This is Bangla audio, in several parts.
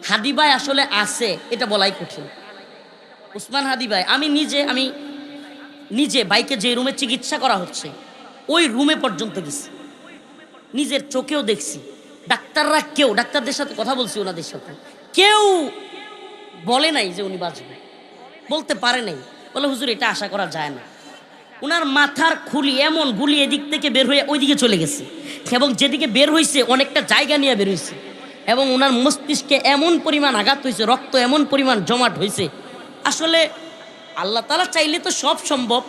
হাদি ভাই আসলে আছে এটা বলাই কঠিন। উসমান হাদি ভাই, আমি নিজে ভাইকে যে রুমে চিকিৎসা করা হচ্ছে ওই রুমে পর্যন্ত গেছি, নিজের চোখেও দেখছি। ডাক্তারদের সাথে কথা বলছি, ওনাদের সাথে কেউ বলে নাই যে উনি বাঁচবে, বলতে পারে নাই। বলে হুজুর এটা আশা করা যায় না। উনার মাথার খুলি এমন গুলি এদিক থেকে বের হয়ে ওইদিকে চলে গেছে, এবং যেদিকে বের হয়েছে অনেকটা জায়গা নিয়ে বের হয়েছে, এবং ওনার মস্তিষ্কে এমন পরিমাণ আঘাত হয়েছে, রক্ত এমন পরিমাণ জমাট হয়েছে। আসলে আল্লাহ তাআলা চাইলে তো সব সম্ভব,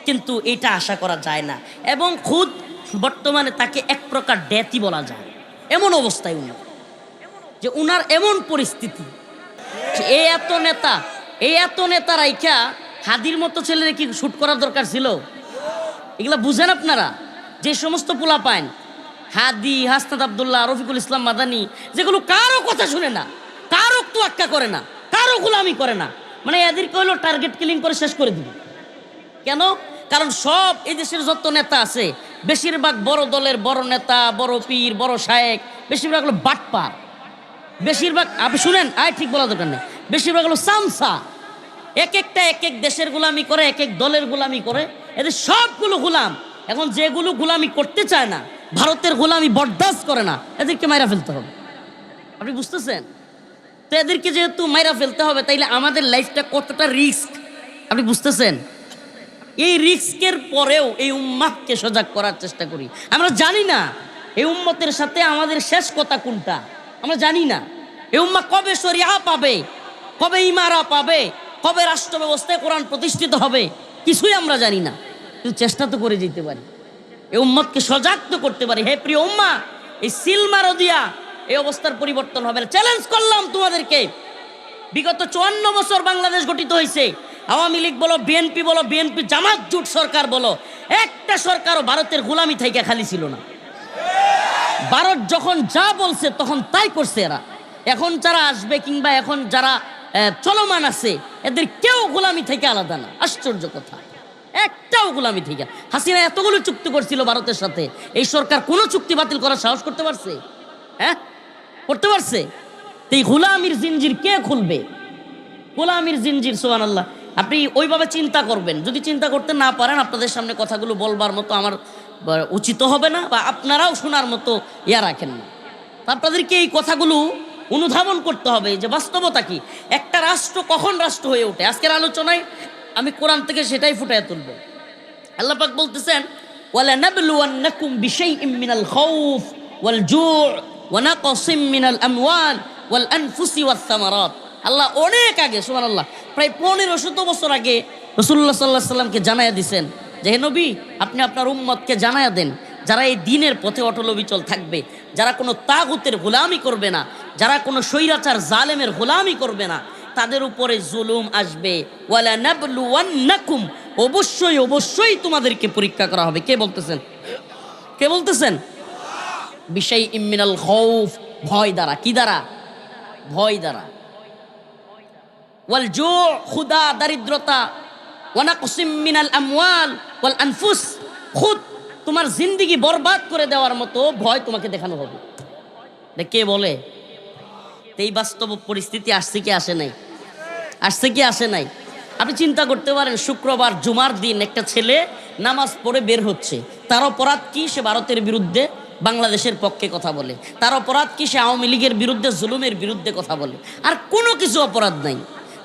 কিন্তু এটা আশা করা যায় না। এবং খুদ বর্তমানে তাকে এক প্রকার ডেথই বলা যায়, এমন অবস্থায় উনি, যে উনার এমন পরিস্থিতি। এই এত নেতা রাইখা হাদির মতো ছেলের কি শুট করার দরকার ছিল? এগুলা বুঝেন আপনারা? যে সমস্ত পোলা পাইন হাদি, হাসনাত আব্দুল্লাহ, রফিকুল ইসলাম মাদানী, যেগুলো কারো কথা শুনে না, কারো তোয়াক্কা করে না, কারো গোলামি করে না, মানে এদেরকে হলো টার্গেট কিলিং করে শেষ করে দিবে। কেন? কারণ সব এই দেশের যত নেতা আছে বেশিরভাগ বড় দলের বড় নেতা, বড় পীর, বড় শায়েক, বেশিরভাগ হলো বাটপার, বেশিরভাগ আপনি শুনেন, ঠিক বলা দরকার নেই, বেশিরভাগ হলো সামসা। এক এক দেশের গোলামি করে, এক এক দলের গোলামি করে, এদের সবগুলো গোলাম। এখন যেগুলো গোলামি করতে চায় না, ভারতের গোলামি বরদাস্ত করে না, এদেরকে মাইরা ফেলতে হবে। আপনি বুঝতেছেন? তো এদেরকে যেহেতু মাইরা ফেলতে হবে, তাইলে আমাদের লাইফটা কতটা রিস্ক আপনি বুঝতেছেন? এই রিস্কের পরেও এই উম্মাহকে সজাগ করার চেষ্টা করি। আমরা জানি না এই উম্মতের সাথে আমাদের শেষ কথা কোনটা, আমরা জানি না। এই উম্মাহ কবে শরিয়া পাবে, কবে ইমারা পাবে, কবে রাষ্ট্র ব্যবস্থায় কোরআন প্রতিষ্ঠিত হবে, কিছুই আমরা জানি না, কিন্তু চেষ্টা তো করে যেতে পারি, এই উম্মতকে সজাগ তো করতে পারি। হে প্রিয় উম্মাহ, এই সিলমারও দিয়া এই অবস্থার পরিবর্তন হবে না। চ্যালেঞ্জ করলাম তোমাদেরকে। বিগত 54 বছর বাংলাদেশ গঠিত হয়েছে, আওয়ামী লীগ বলো, বিএনপি বলো, বিএনপি জামাত জোট সরকার বলো, একটা সরকারও ভারতের গোলামি থেকে খালি ছিল না। ভারত যখন যা বলছে তখন তাই করছে এরা। এখন যারা আসবে কিংবা এখন যারা চলমান আছে, এদের কেউ গোলামি থেকে আলাদা না। আশ্চর্য কথা, একটাও গোলামি থেকে। হাসিনা এতগুলো চুক্তি করছিল ভারতের সাথে, এই সরকার কোনো চুক্তি বাতিল করার সাহস করতে পারছে? হ্যাঁ, করতে পারছে? এই গোলামির জিনজির কে খুলবে? গোলামির জিনজির, সুবহানাল্লাহ। আপনি ওইভাবে চিন্তা করবেন, যদি চিন্তা করতে না পারেন, আপনাদের সামনে কথাগুলো বলবার মতো আমার উচিত হবে না, বা আপনারাও শোনার মতো রাখেন না। আপনাদেরকে এই কথাগুলো অনুধাবন করতে হবে যে বাস্তবতা কি, একটা রাষ্ট্র কখন রাষ্ট্র হয়ে ওঠে। আজকের আলোচনায় আমি কোরআন থেকে সেটাই ফুটিয়ে তুলব। আল্লাহ পাক বলতেছেন, ওয়ালা নাবলুওয়ান্নাকুম বিশাইইম মিনাল খাউফ ওয়াল জু' ওয়া নাকসিম মিনাল আমওয়াল ওয়াল আনফুসি ওয়াস সামারাত। আল্লাহ অনেক আগে, সুবহানাল্লাহ, প্রায় 1500 বছর আগে রাসূলুল্লাহ সাল্লাল্লাহু আলাইহি সাল্লামকে জানায়া দিয়েছেন যে হে নবী, আপনি আপনার উম্মতকে জানায়া দেন, যারা এই দ্বীনের পথে অটল অবিচল থাকবে, যারা কোনো তাগুতের গোলামি করবে না, যারা কোনো স্বৈরাচার জালেমের গোলামি করবে না, তাদের উপরে জুলুম আসবে। ওয়ালা নাবলুওয়ান্নাকুম, অবশ্যই অবশ্যই তোমাদেরকে পরীক্ষা করা হবে। কে বলতেছেন? কে বলতেছেন? বিশাইইম মিনাল খাউফ, ভয় দ্বারা। কি দ্বারা? ভয় দ্বারা। ওয়াল জু', ক্ষুধা, দারিদ্রতা। ওয়া নাকসিম মিনাল আমওয়াল ওয়াল আনফুস, খুদ তোমার জিন্দেগি বরবাদ করে দেওয়ার মতো ভয় তোমাকে দেখানো হবে। কে বলে? এই বাস্তব পরিস্থিতি আসছে কি আসে নাই? আসছে কি আসে নাই? আপনি চিন্তা করতে পারেন, শুক্রবার জুমার দিন একটা ছেলে নামাজ পড়ে বের হচ্ছে, তার অপরাধ কি? সে ভারতের বিরুদ্ধে বাংলাদেশের পক্ষে কথা বলে। তার অপরাধ কি? সে আওয়ামী লীগের বিরুদ্ধে, জুলুমের বিরুদ্ধে কথা বলে। আর কোনো কিছু অপরাধ নাই।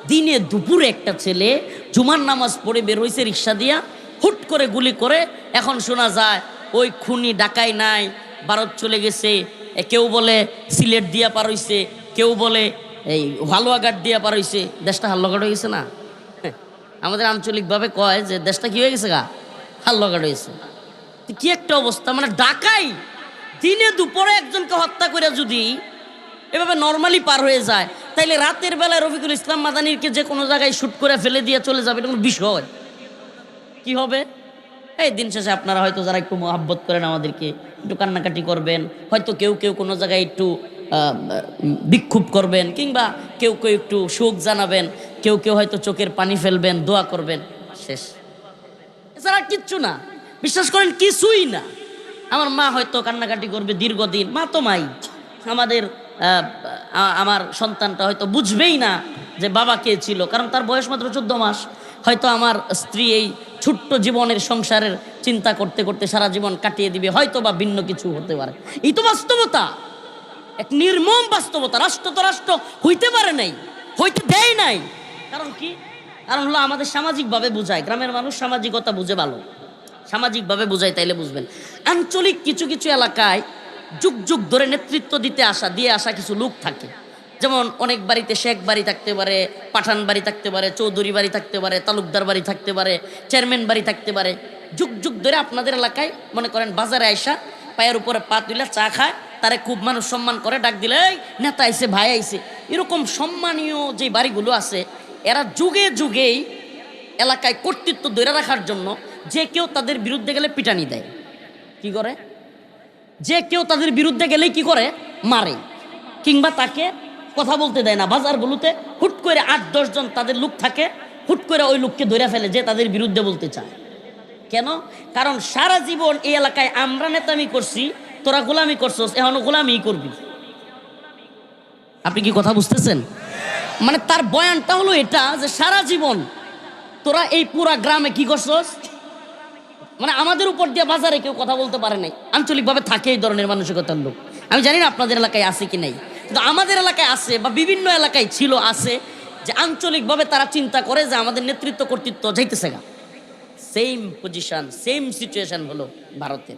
দিনে দুপুরে একটা ছেলে জুমার নামাজ পড়ে বের হয়েছে রিক্সা দিয়া, হুট করে গুলি করে। এখন শোনা যায় ওই খুনি ডাকাই নাই, ভারত চলে গেছে। কেউ বলে সিলেট দিয়া পার হইছে, কেউ বলে এই হালুয়াঘাট দিয়া পার হইছে। দেশটা হালুয়াঘাট হয়ে গেছে না? আমাদের আঞ্চলিকভাবে কয় যে দেশটা কি হয়ে গেছে গা, হালুয়াঘাট হয়েছে। কি একটা অবস্থা, মানে ডাকাই দিনে দুপুরে একজনকে হত্যা করে যদি এভাবে নর্মালি পার হয়ে যায়, তাইলে রাতের বেলায় রফিকুল ইসলাম মাদানীকে যে কোনো জায়গায় শুট করে ফেলে দিয়ে চলে যাবে, এটা কোনো বিষয় কি হবে? এই দিন শেষে আপনারা হয়তো যারা একটু মহাব্বত করেন আমাদেরকে, একটু কান্নাকাটি করবেন, হয়তো কেউ কেউ কোনো জায়গায় একটু বিক্ষোভ করবেন, কিংবা কেউ কেউ একটু শোক জানাবেন, কেউ কেউ হয়তো চোখের পানি ফেলবেন, দোয়া করবেন, শেষ। এছাড়া কিচ্ছু না, বিশ্বাস করেন কিছুই না। আমার মা হয়তো কান্নাকাটি করবে দীর্ঘদিন, মা তো মাই, আমাদের আমার সন্তানটা হয়তো বুঝবেই না যে বাবা কে ছিল, কারণ তার বয়স মাত্র 14 মাস। হয়তো আমার স্ত্রী এই ছোট্ট জীবনের সংসারের চিন্তা করতে করতে সারা জীবন কাটিয়ে দিবে, হয়তো বা ভিন্ন কিছু হতে পারে। এই তো বাস্তবতা, এক নির্মম বাস্তবতা। রাষ্ট্র তো রাষ্ট্র হইতে পারে নাই, হইতে দেয় নাই। কারণ কি? কারণ হলো আমাদের সামাজিকভাবে বুঝায়। গ্রামের মানুষ সামাজিকতা বুঝে ভালো, সামাজিকভাবে বুঝায়, তাইলে বুঝবেন। আঞ্চলিক কিছু কিছু এলাকায় যুগ যুগ ধরে নেতৃত্ব দিয়ে আসা কিছু লোক থাকে। যেমন অনেক বাড়িতে শেখ বাড়ি থাকতে পারে, পাঠান বাড়ি থাকতে পারে, চৌধুরী বাড়ি থাকতে পারে, তালুকদার বাড়ি থাকতে পারে, চেয়ারম্যান বাড়ি থাকতে পারে। যুগ যুগ ধরে আপনাদের এলাকায় মনে করেন বাজারে আইসা পায়ের উপরে পা তুলে চা খায়, তারে খুব মানুষ সম্মান করে, ডাক দিলে এই নেতা আইছে, ভাই আইছে। এরকম সম্মানীয় যে বাড়িগুলো আছে, এরা যুগে যুগেই এলাকায় কর্তৃত্ব ধরে রাখার জন্য যে কেউ তাদের বিরুদ্ধে গেলে পিটানি দেয়। কি করে? যে কেউ তাদের বিরুদ্ধে গেলেই কি করে? মারে, কিংবা তাকে কথা বলতে দেয় না। বাজারগুলোতে হুট করে 8-10 জন তাদের লোক থাকে, হুট করে ওই লোককে ধরে ফেলে যে তাদের বিরুদ্ধে বলতে চায়। কেন? কারণ সারা জীবন এই এলাকায় আমরা নেতামি করছি, তোরা গোলামি করছস, এখনো গোলামি করবি। আপনি কি কথা বুঝতেছেন? মানে তার বয়ানটা হলো এটা যে সারা জীবন তোরা এই পুরা গ্রামে কি করছস, মানে আমাদের উপর দিয়ে বাজারে কেউ কথা বলতে পারে নাই। আঞ্চলিকভাবে থাকে এই ধরনের মানসিকতার লোক। আমি জানি না আপনাদের এলাকায় আছে কি নাই, কিন্তু আমাদের এলাকায় আছে, বা বিভিন্ন এলাকায় ছিল, আছে, যে আঞ্চলিকভাবে তারা চিন্তা করে যে আমাদের নেতৃত্ব কর্তৃত্ব যাইতেছে গা। সেম পজিশন, সেম সিচুয়েশন হলো ভারতের।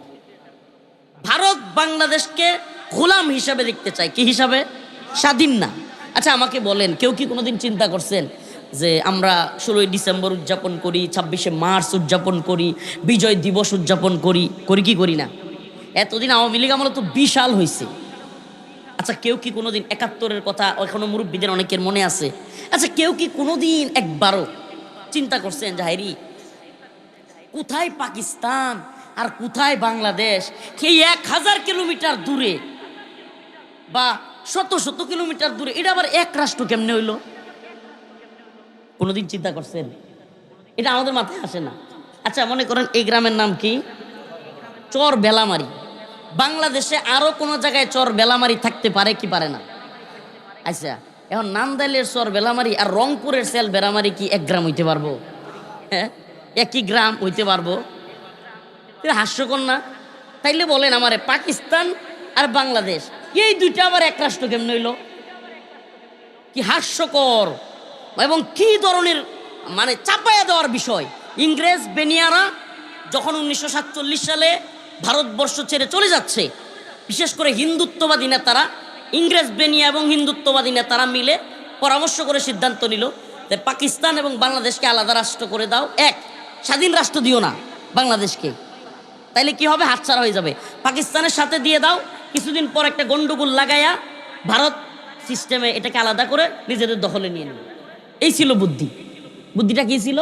ভারত বাংলাদেশকে গোলাম হিসাবে দেখতে চায়। কি হিসাবে? স্বাধীন না। আচ্ছা আমাকে বলেন, কেউ কি কোনোদিন চিন্তা করছেন যে আমরা 16ই ডিসেম্বর উদযাপন করি, 26শে মার্চ উদযাপন করি, বিজয় দিবস উদযাপন করি, করি কি করি না? এতদিন আওয়ামী লীগ আমলে তো বিশাল হয়েছে। আচ্ছা কেউ কি কোনোদিন 71-এর কথা এখনো মুরব্বীদের অনেকের মনে আছে? আচ্ছা কেউ কি কোনোদিন একবারও চিন্তা করছেন যে হাইরি কোথায় পাকিস্তান আর কোথায় বাংলাদেশ? এই 1000 কিলোমিটার দূরে বা শত শত কিলোমিটার দূরে, এটা আবার এক রাষ্ট্র কেমনে হইল? কোনোদিন চিন্তা করছেন? এটা আমাদের মাথায় আসে না। আচ্ছা মনে করেন এই গ্রামের নাম কি? চর বেলামারি। বাংলাদেশে আরো কোনো জায়গায় চর বেলামারি থাকতে পারে কি পারে না? আচ্ছা এখন নান্দাইলের চর বেলামারি আর রংপুরের সেল বেলামারি কি এক গ্রাম হইতে পারবো? হ্যাঁ, একই গ্রাম হইতে পারবো? হাস্যকর না? তাইলে বলেন আমারে, পাকিস্তান আর বাংলাদেশ এই দুইটা আবার এক রাষ্ট্র কেমন হইল? কি হাস্যকর এবং কি ধরনের মানে চাপায়া দেওয়ার বিষয়। ইংরেজ বেনিয়ারা যখন 1947 সালে ভারতবর্ষ ছেড়ে চলে যাচ্ছে, বিশেষ করে হিন্দুত্ববাদী নেতারা, ইংরেজ বেনিয়া এবং হিন্দুত্ববাদী নেতারা মিলে পরামর্শ করে সিদ্ধান্ত নিল যে পাকিস্তান এবং বাংলাদেশকে আলাদা রাষ্ট্র করে দাও, এক স্বাধীন রাষ্ট্র দিও না বাংলাদেশকে। তাইলে কি হবে? হাতছাড়া হয়ে যাবে। পাকিস্তানের সাথে দিয়ে দাও, কিছুদিন পর একটা গন্ডগোল লাগাইয়া ভারত সিস্টেমে এটাকে আলাদা করে নিজেদের দখলে নিয়ে নেবে। এই ছিল বুদ্ধি। বুদ্ধিটা কি ছিল?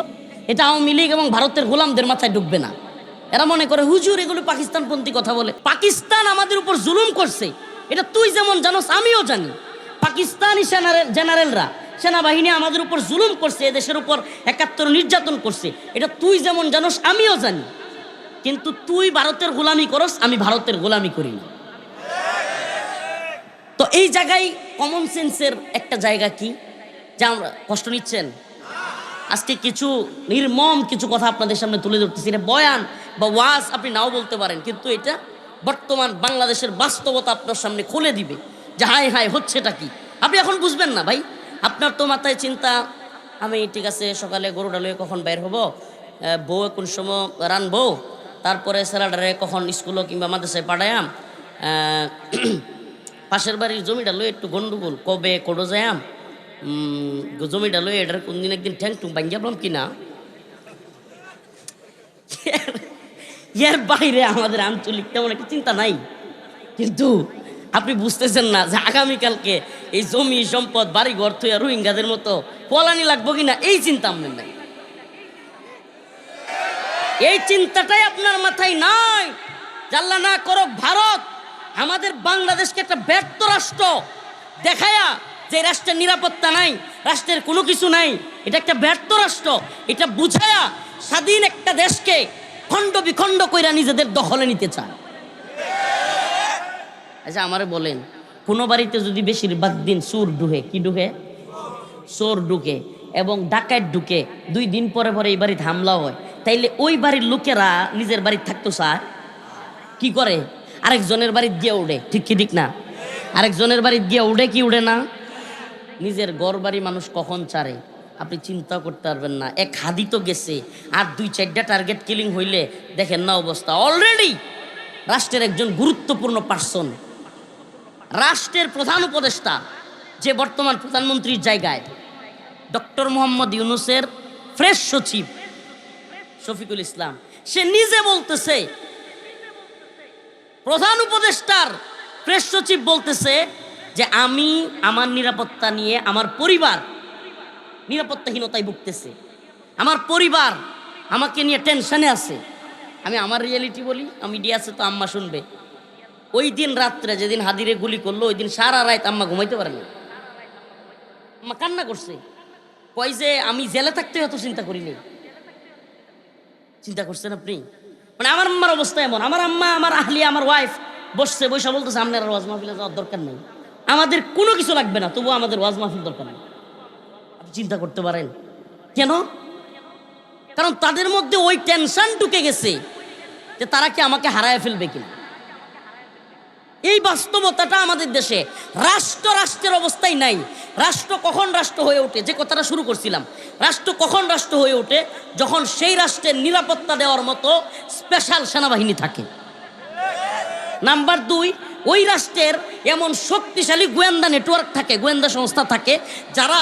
এটা আওয়ামী লীগ এবং ভারতের গোলামদের মাথায় ঢুকবে না। এরা মনে করে হুজুর এগুলো পাকিস্তানপন্থী কথা বলে। পাকিস্তান আমাদের উপর জুলুম করছে, এটা তুই যেমন জানোস আমিও জানি। পাকিস্তানি জেনারেলরা, সেনাবাহিনী আমাদের উপর জুলুম করছে, এদেশের উপর 71 নির্যাতন করছে, এটা তুই যেমন জানোস আমিও জানি। কিন্তু তুই ভারতের গোলামি করস, আমি ভারতের গোলামি করি না। তো এই জায়গায় কমন সেন্সের একটা জায়গা কি, যে আমরা কষ্ট নিচ্ছেন। আজকে কিছু নির্মম কিছু কথা আপনাদের সামনে তুলে ধরতেছি। এটা বয়ান বা ওয়াজ আপনি নাও বলতে পারেন, কিন্তু এটা বর্তমান বাংলাদেশের বাস্তবতা আপনার সামনে খুলে দিবে যে হায় হায় হচ্ছেটা কি। আপনি এখন বুঝবেন না ভাই, আপনার তো মাথায় চিন্তা আমি ঠিক আছে সকালে গরুটা লয়ে কখন বের হবো, বউ কোন সময় রানবো, তারপরে স্যালাডারে কখন স্কুলও কিংবা মাদ্রাসায় পাঠায়াম, পাশের বাড়ির জমিটা লয়ে একটু গন্ডগোল, কবে কোডো যায়াম, জমিটা লয়ে এটার কোনদিন একদিন ঠ্যাং টুং ভাঙ্গিয়া পাম কিনা। এর বাইরে আমাদের আঞ্চলিক তেমন একটা চিন্তা নাই। কিন্তু আপনি বুঝতেছেন না যে আগামীকালকে এই জমি সম্পদ বাড়ি ঘর থইয়া রোহিঙ্গাদের মতো পলানি লাগবো কিনা, এই চিন্তা আপনার নাই। এই চিন্তাটাই আপনার মাথায় নাই। জাল্লা না করো ভারত আমাদের বাংলাদেশকে একটা ব্যর্থ রাষ্ট্র দেখায়া, যে রাষ্ট্রের নিরাপত্তা নাই, রাষ্ট্রের কোনো কিছু নাই, এটা একটা ব্যর্থ রাষ্ট্র, এটা বুঝায়া স্বাধীন একটা দেশকে খণ্ড বিখণ্ড কইরা নিজেদের দখলে নিতে চায়। আচ্ছা আমারে বলেন, কোনো বাড়িতে যদি বেশিরভাগ দিন চোর ঢুকে, কি ঢুকে? চোর ঢুকে এবং ডাকাত ঢুকে, 2 দিন পরে পরে এই বাড়িতে হামলা হয়, তাইলে ওই বাড়ির লোকেরা নিজের বাড়িতে থাকতো চায়, কি করে? আরেকজনের বাড়িতে গিয়ে উঠে, ঠিক কি ঠিক না? আরেকজনের বাড়িতে গিয়ে উঠে কি উঠে না? নিজের ঘর বাড়ি মানুষ কখন ছাড়ে আপনি চিন্তা করতে পারবেন না। এক হাদি তো গেছে, আর 2-4টা টার্গেট কিলিং হইলে দেখেন না অবস্থা। অলরেডি রাষ্ট্রের একজন গুরুত্বপূর্ণ পার্সন, রাষ্ট্রের প্রধান উপদেষ্টা, যে বর্তমান প্রধানমন্ত্রীর জায়গায়, ডক্টর মোহাম্মদ ইউনূসের ফ্রেশ সচিব শফিকুল ইসলাম, সে নিজে বলতেছে, প্রধান উপদেষ্টার প্রেস সচিব বলতেছে যে আমি আমার নিরাপত্তা নিয়ে, আমার পরিবার নিরাপত্তাহীনতায় ভুগতেছে, আমার পরিবার আমাকে নিয়ে টেনশনে আছে। আমি আমার রিয়েলিটি বলি, মিডিয়া আছে তো আম্মা শুনবে। ওই দিন রাত্রে যেদিন হাদিরে গুলি করলো, ওই দিন সারা রাত আম্মা ঘুমাইতে পারে না, আম্মা কান্না করছে, কই যে আমি জেলে থাকতে এত চিন্তা করিনি। চিন্তা করছেন আপনি? মানে আমার আম্মার অবস্থা এমন, আমার আম্মা, আমার আহলিয়া, আমার ওয়াইফ বসছে, বৈশা বলতেছে আপনার ওয়াজ মাহফিলে যাওয়ার দরকার নেই, আমাদের কোনো কিছু লাগবে না, তবুও আমাদের ওয়াজ মাহফিল দরকার নেই। আপনি চিন্তা করতে পারেন কেন? কারণ তাদের মধ্যে ওই টেনশন ঢুকে গেছে যে তারা কি আমাকে হারায় ফেলবে কিনা। এই বাস্তবতাটা আমাদের দেশে রাষ্ট্রের অবস্থায় নাই। রাষ্ট্র কখন রাষ্ট্র হয়ে ওঠে, যে কথাটা শুরু করছিলাম, রাষ্ট্র কখন রাষ্ট্র হয়ে ওঠে? যখন সেই রাষ্ট্রের নিরাপত্তা দেওয়ার মতো স্পেশাল সেনাবাহিনী থাকে। নাম্বার 2, ওই রাষ্ট্রের এমন শক্তিশালী গোয়েন্দা নেটওয়ার্ক থাকে, গোয়েন্দা সংস্থা থাকে, যারা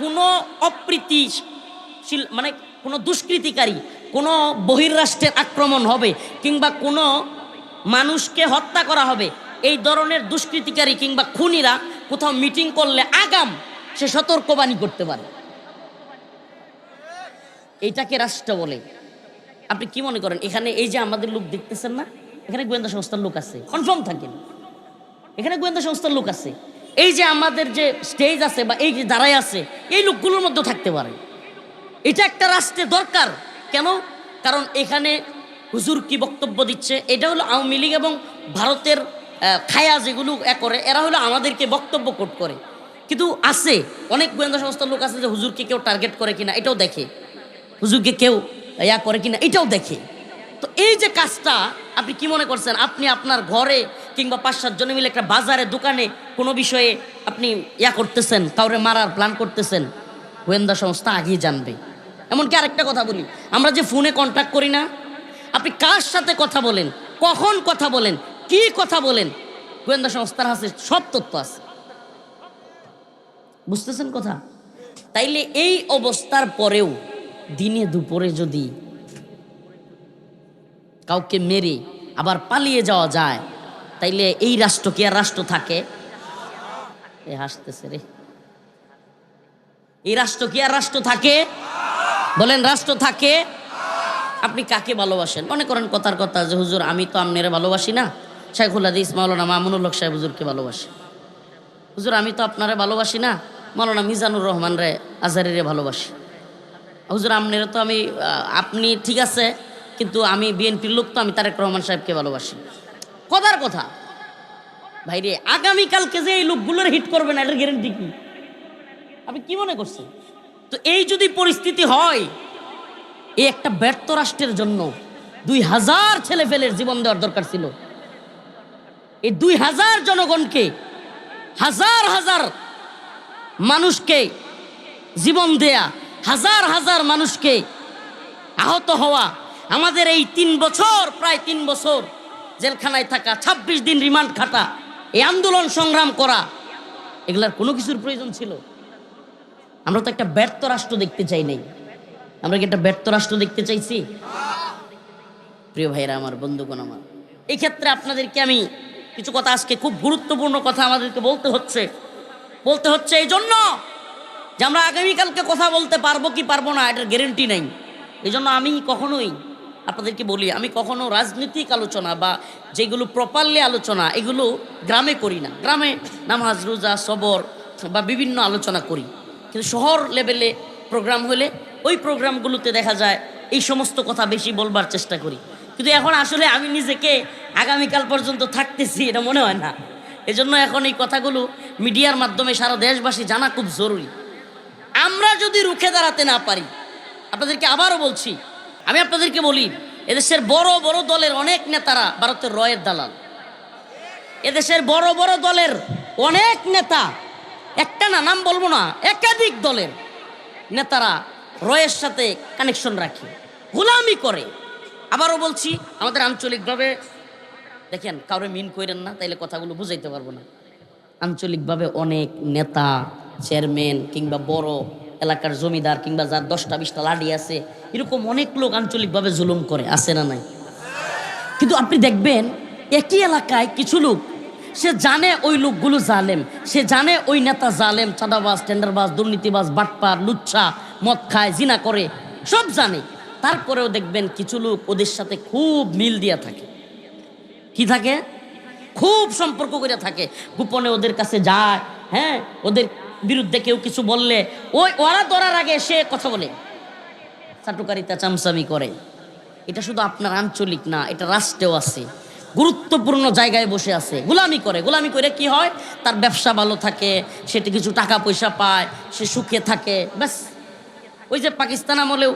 কোনো অপ্রীতিশীল, মানে কোনো দুষ্কৃতিকারী, কোনো বহির্রাষ্ট্রের আক্রমণ হবে কিংবা কোনো মানুষকে হত্যা করা হবে, এই ধরনের দুষ্কৃতিকারী কিংবা খুনিরা কোথাও মিটিং করলে আগাম সে সতর্কবাণী করতে পারে। এইটাকে রাষ্ট্র বলে। আপনি কি মনে করেন এখানে এই যে আমাদের লোক দেখতেছেন না, এখানে গোয়েন্দা সংস্থার লোক আছে, কনফার্ম থাকেন, এখানে গোয়েন্দা সংস্থার লোক আছে। এই যে আমাদের যে স্টেজ আছে বা এই যে দাঁড়ায় আছে, এই লোকগুলোর মধ্যে থাকতে পারে। এটা একটা রাষ্ট্রের দরকার। কেন? কারণ এখানে হুজুর কি বক্তব্য দিচ্ছে, এটা হলো আওয়ামী লীগ এবং ভারতের খায়া যেগুলো করে, এরা হলো আমাদেরকে বক্তব্য কোট করে। কিন্তু আছে অনেক গোয়েন্দা সংস্থার লোক আছে যে হুজুরকে কেউ টার্গেট করে কিনা এটাও দেখে, হুজুরকে কেউ করে কিনা এটাও দেখে। তো এই যে কাজটা আপনি কি মনে করছেন, আপনি আপনার ঘরে কিংবা 5-7 জনে মিলে একটা বাজারে দোকানে কোনো বিষয়ে আপনি করতেছেন, কাউরে মারার প্ল্যান করতেছেন, গোয়েন্দা সংস্থা আগেই জানবে। এমনকি আরেকটা কথা বলি, আমরা যে ফোনে কন্ট্যাক্ট করি না, আপনি কার সাথে কথা বলেন, কখন কথা বলেন, কি কথা বলেন, গোয়েন্দা সংস্থার কাছে সব তথ্য আছে। বুঝতেছেন কথা? তাইলে এই অবস্থার পরেও দিনে দুপুরে যদি কাউকে মেরে আবার পালিয়ে যাওয়া যায়, তাইলে এই রাষ্ট্র কি আর রাষ্ট্র থাকে? হাসতেছে রে, এই রাষ্ট্র কি আর রাষ্ট্র থাকে? বলেন রাষ্ট্র থাকে? আপনি কাকে ভালোবাসেন? মনে করেন কথার কথা যে হুজুর আমি তো আপনারে ভালোবাসি না, শাইখুল হাদিস মাওলানা মামুনুল হক সাহেব হুজুরকে ভালোবাসি। হুজুর আমি তো আপনারে ভালোবাসি না, মাওলানা মিজানুর রহমান রে আজহারিরে ভালোবাসি। হুজুর আপনারে তো আমি, আপনি ঠিক আছে, কিন্তু আমি বিএনপির লোক, তো আমি তারেক রহমান সাহেবকে ভালোবাসি। কথার কথা ভাইরে, আগামীকালকে যে এই লোকগুলোর হিট করবে না, এটার গ্যারেন্টি কি? আপনি কি মনে করছেন? তো এই যদি পরিস্থিতি হয়, এই একটা ব্যর্থ রাষ্ট্রের জন্য 2000 ছেলে ফেলের জীবন দেওয়ার দরকার ছিল। এই 2000 জনগণকে, হাজার হাজার মানুষকে জীবন দেয়া, হাজার হাজার মানুষকে আহত হওয়া, আমাদের এই 3 বছর, প্রায় 3 বছর জেলখানায় থাকা, 26 দিন রিমান্ড খাটা, এই আন্দোলন সংগ্রাম করা, এগুলার কোনো কিছুর প্রয়োজন ছিল? আমরা তো একটা ব্যর্থ রাষ্ট্র দেখতে চাই নাই। আমরা কি একটা ব্যর্থ রাষ্ট্র দেখতে চাইছি? প্রিয় ভাইরা আমার, বন্ধুগণ আমার, এই ক্ষেত্রে আপনাদেরকে আমি কিছু কথা, আজকে খুব গুরুত্বপূর্ণ কথা আমাদেরকে বলতে হচ্ছে এই জন্য যে আমরা আগামীকালকে কথা বলতে পারবো কি পারবো না এটার গ্যারেন্টি নেই। এই জন্য আমি কখনোই আপনাদেরকে বলি, আমি কখনো রাজনৈতিক আলোচনা বা যেগুলো প্রপারলি আলোচনা, এগুলো গ্রামে করি না। গ্রামে নামাজ রোজা সবর বা বিভিন্ন আলোচনা করি, কিন্তু শহর লেভেলে প্রোগ্রাম হলে ওই প্রোগ্রামগুলোতে দেখা যায় এই সমস্ত কথা বেশি বলবার চেষ্টা করি। কিন্তু এখন আসলে আমি নিজেকে আগামীকাল পর্যন্ত থাকতেছি এটা মনে হয় না। এজন্য এখন এই কথাগুলো মিডিয়ার মাধ্যমে সারা দেশবাসী জানা খুব জরুরি। আমরা যদি রুখে দাঁড়াতে না পারি, আপনাদেরকে আবারও বলছি, আমি আপনাদেরকে বলি, এদেশের বড় বড় দলের অনেক নেতারা ভারতের রয়ের দালাল। এদেশের বড় বড় দলের অনেক নেতা, একটা না, নাম বলবো না, একাধিক দলের নেতারা রয়ের সাথে কানেকশন রাখে, গোলামি করে। আবারও বলছি, আমাদের আঞ্চলিকভাবে দেখেন, কাউরে মিন করেন না, তাইলে কথাগুলো বুঝাইতে পারবো না। আঞ্চলিকভাবে অনেক নেতা, চেয়ারম্যান কিংবা বড় এলাকার জমিদার কিংবা যার 10টা 20টা লাডি আছে, এরকম অনেক লোক আঞ্চলিকভাবে জুলুম করে, আছে না নাই? কিন্তু আপনি দেখবেন একই এলাকায় কিছু লোক, সে জানে ওই লোকগুলো জালেম, সে জানে ওই নেতা জালেম, চাঁদাবাজ, টেন্ডারবাজ, দুর্নীতিবাজ, বাটপার, লুচ্ছা, মদ খায়, জিনা করে, সব জানে। তারপরেও দেখবেন কিছু লোক ওদের সাথে খুব মিল দিয়া থাকে। কি থাকে? খুব সম্পর্ক করে থাকে, গোপনে ওদের কাছে যায়। হ্যাঁ, ওদের বিরুদ্ধে কেউ কিছু বললে ওরা ধরার আগে সে কথা বলে, চাটুকারিতা, চামচামি করে। এটা শুধু আপনার আঞ্চলিক না, এটা রাষ্ট্রেও আছে, গুরুত্বপূর্ণ জায়গায় বসে আছে, গোলামি করে। গোলামি করে কি হয়? তার ব্যবসা ভালো থাকে, সেটা কিছু টাকা পয়সা পায়, সে সুখে থাকে, ব্যাস। ওই যে পাকিস্তান আমলেও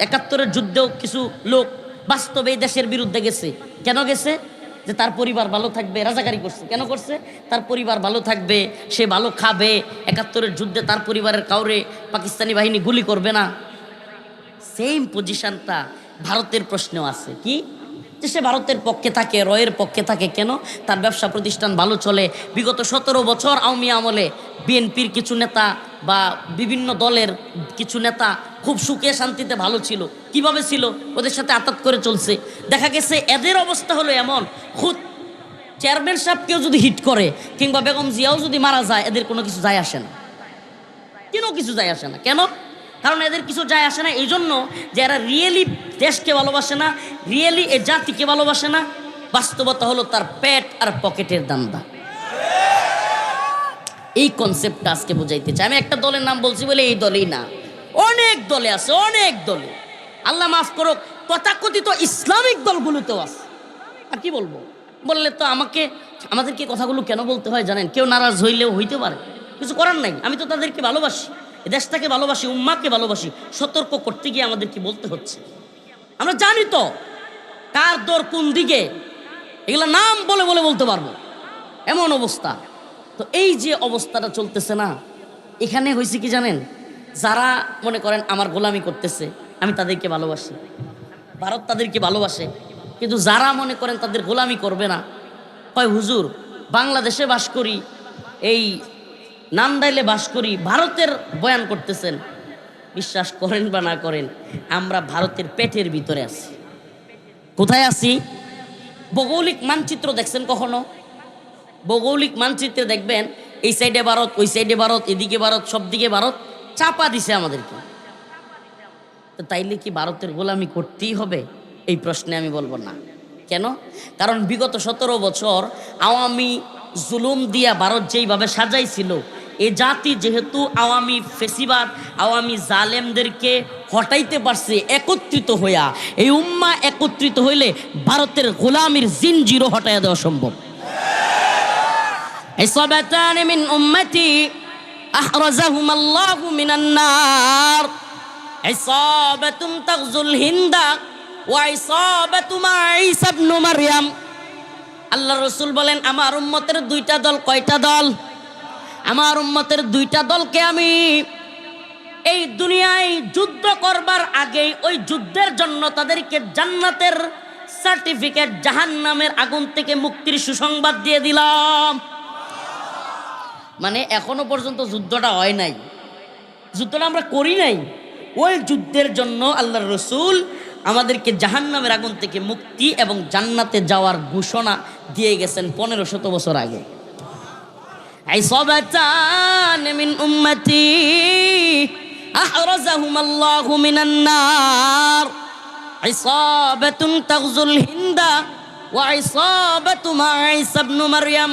71-এর যুদ্ধেও কিছু লোক বাস্তবে এই দেশের বিরুদ্ধে গেছে। কেন গেছে? যে তার পরিবার ভালো থাকবে, রাজাকারি করছে। কেন করছে? তার পরিবার ভালো থাকবে, সে ভালো খাবে। 71-এর যুদ্ধে তার পরিবারের কাউরে পাকিস্তানি বাহিনী গুলি করবে না। সেম পজিশনটা ভারতের প্রশ্নেও আছে। কি? যে সে ভারতের পক্ষে থাকে, রয়ের পক্ষে থাকে। কেন? তার ব্যবসা প্রতিষ্ঠান ভালো চলে। বিগত 17 বছর আওয়ামী আমলে বিএনপির কিছু নেতা বা বিভিন্ন দলের কিছু নেতা খুব সুখে শান্তিতে ভালো ছিল। কিভাবে ছিল? ওদের সাথে আতাত করে চলছে। দেখা গেছে এদের অবস্থা হলো এমন, খুদ চেয়ারম্যান সাহেব কেউ যদি হিট করে কিংবা বেগম জিয়াও যদি মারা যায়, এদের কোনো কিছু যায় আসে না। কেন কিছু যায় আসে না? কেন? কারণ এদের কিছু যায় আসে না এই জন্য যে এরা রিয়েলি দেশকে ভালোবাসে না, রিয়েলি এ জাতিকে ভালোবাসে না। বাস্তবতা হলো তার পেট আর পকেটের দান্দা। এই কনসেপ্টটা আজকে বুঝাইতে চাই। আমি একটা দলের নাম বলছি বলে এই দলেই না, অনেক দলে আছে, অনেক দলে। আল্লাহ মাফ করুক, তথাকথিত ইসলামিক দলগুলোতেও আছে। আর কি বলবো? বললে তো আমাদেরকে কথাগুলো কেন বলতে হয় জানেন? কেউ নারাজ হইলেও হইতে পারে, কিছু করার নাই। আমি তো তাদেরকে ভালোবাসি, দেশটাকে ভালোবাসি, উম্মাকে ভালোবাসি। সতর্ক করতে গিয়ে আমাদেরকে বলতে হচ্ছে। আমরা জানি তো কার দর কোন দিকে, এগুলো নাম বলে বলে বলতে পারবো, এমন অবস্থা। তো এই যে অবস্থাটা চলতেছে না, এখানে হয়েছে কি জানেন? যারা মনে করেন আমার গোলামি করতেছে, আমি তাদেরকে ভালোবাসি, ভারত তাদেরকে ভালোবাসে। কিন্তু যারা মনে করেন তাদের গোলামি করবে না, কয় হুজুর বাংলাদেশে বাস করি, এই নান্দাইলে বাস করি, ভারতের বয়ান করতেছেন। বিশ্বাস করেন বা না করেন, আমরা ভারতের পেটের ভিতরে আছি। কোথায় আছি? ভৌগোলিক মানচিত্র দেখছেন কখনো? ভৌগোলিক মানচিত্রে দেখবেন এই সাইডে ভারত, ওই সাইডে ভারত, এদিকে ভারত, সব দিকে ভারত চাপা দিছে আমাদেরকে। তো তাইলে কি ভারতের গোলামি করতেই হবে? এই প্রশ্নে আমি বলবো না। কেন? কারণ বিগত 17 বছর আওয়ামী জুলুম দিয়া ভারত যেইভাবে সাজাইছিল, এ জাতি যেহেতু আওয়ামী ফেসিবাদ, আওয়ামী জালেমদেরকে হটাইতে পারছে একত্রিত হইয়া, এই উম্মা একত্রিত হইলে ভারতের গোলামির জিনজিরও হটাইয়া দেওয়া সম্ভব। ইসাবাতান মিন উম্মতি আহরাজাহুম আল্লাহু মিনান নার, ইসাবাতুন তাগজুল হিন্দা ওয়া ইসাবাতু মা ঈসা ইবনে মারইয়াম। আল্লাহর রাসূল বলেন, আমার উম্মতের দুইটা দল। কয়টা দল? আমার উম্মতের দুইটা দলকে আমি এই দুনিয়ায় যুদ্ধ করবার আগেই ওই যুদ্ধের জন্য তাদেরকে জান্নাতের সার্টিফিকেট, জাহান্নামের আগুন থেকে মুক্তির সুসংবাদ দিয়ে দিলাম। মানে এখনো পর্যন্ত যুদ্ধটা হয় নাই, যুদ্ধটা আমরা করি নাই। ওই যুদ্ধের জন্য আল্লাহর রাসূল আমাদেরকে জাহান্নামের আগুন থেকে মুক্তি এবং জান্নাতে যাওয়ার ঘোষণা দিয়ে গেছেন 1500 বছর আগে। ইসাবাতান মিন উম্মতি আহরাজাহুম আল্লাহু মিনান নার, ইসাবাতুন তাগজুল হিন্দা ওয়া ইসাবাতু মা ঈসা ইবনে মারইয়াম।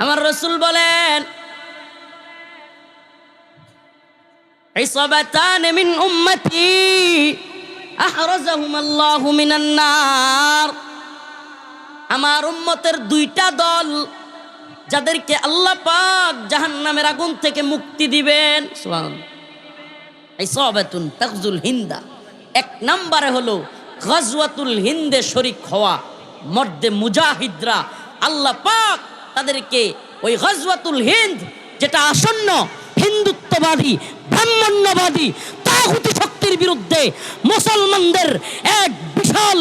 আমার রাসূল বলেন, ইসাবাতান মিন উম্মতি আহরাজাহুম আল্লাহু মিনান নার। আমার উম্মতের দুইটা দল, যাদেরকে আল্লাহ পাক জাহান্নামের আগুন থেকে মুক্তি দিবেন। সুবহানাল্লাহ। ইসাবাতুন তাগজুল হিন্দা, এক নম্বরে হলো গাজওয়াতুল হিন্দে শরীক হওয়া মর্দে মুজাহিদরা। আল্লাহ পাক তাদেরকে ওই গাজওয়াতুল হিন্দ, যেটা আসন্ন হিন্দুত্ববাদী ব্রাহ্মণ্যবাদী তাগুতি শক্তির বিরুদ্ধে মুসলমানদের এক বিশাল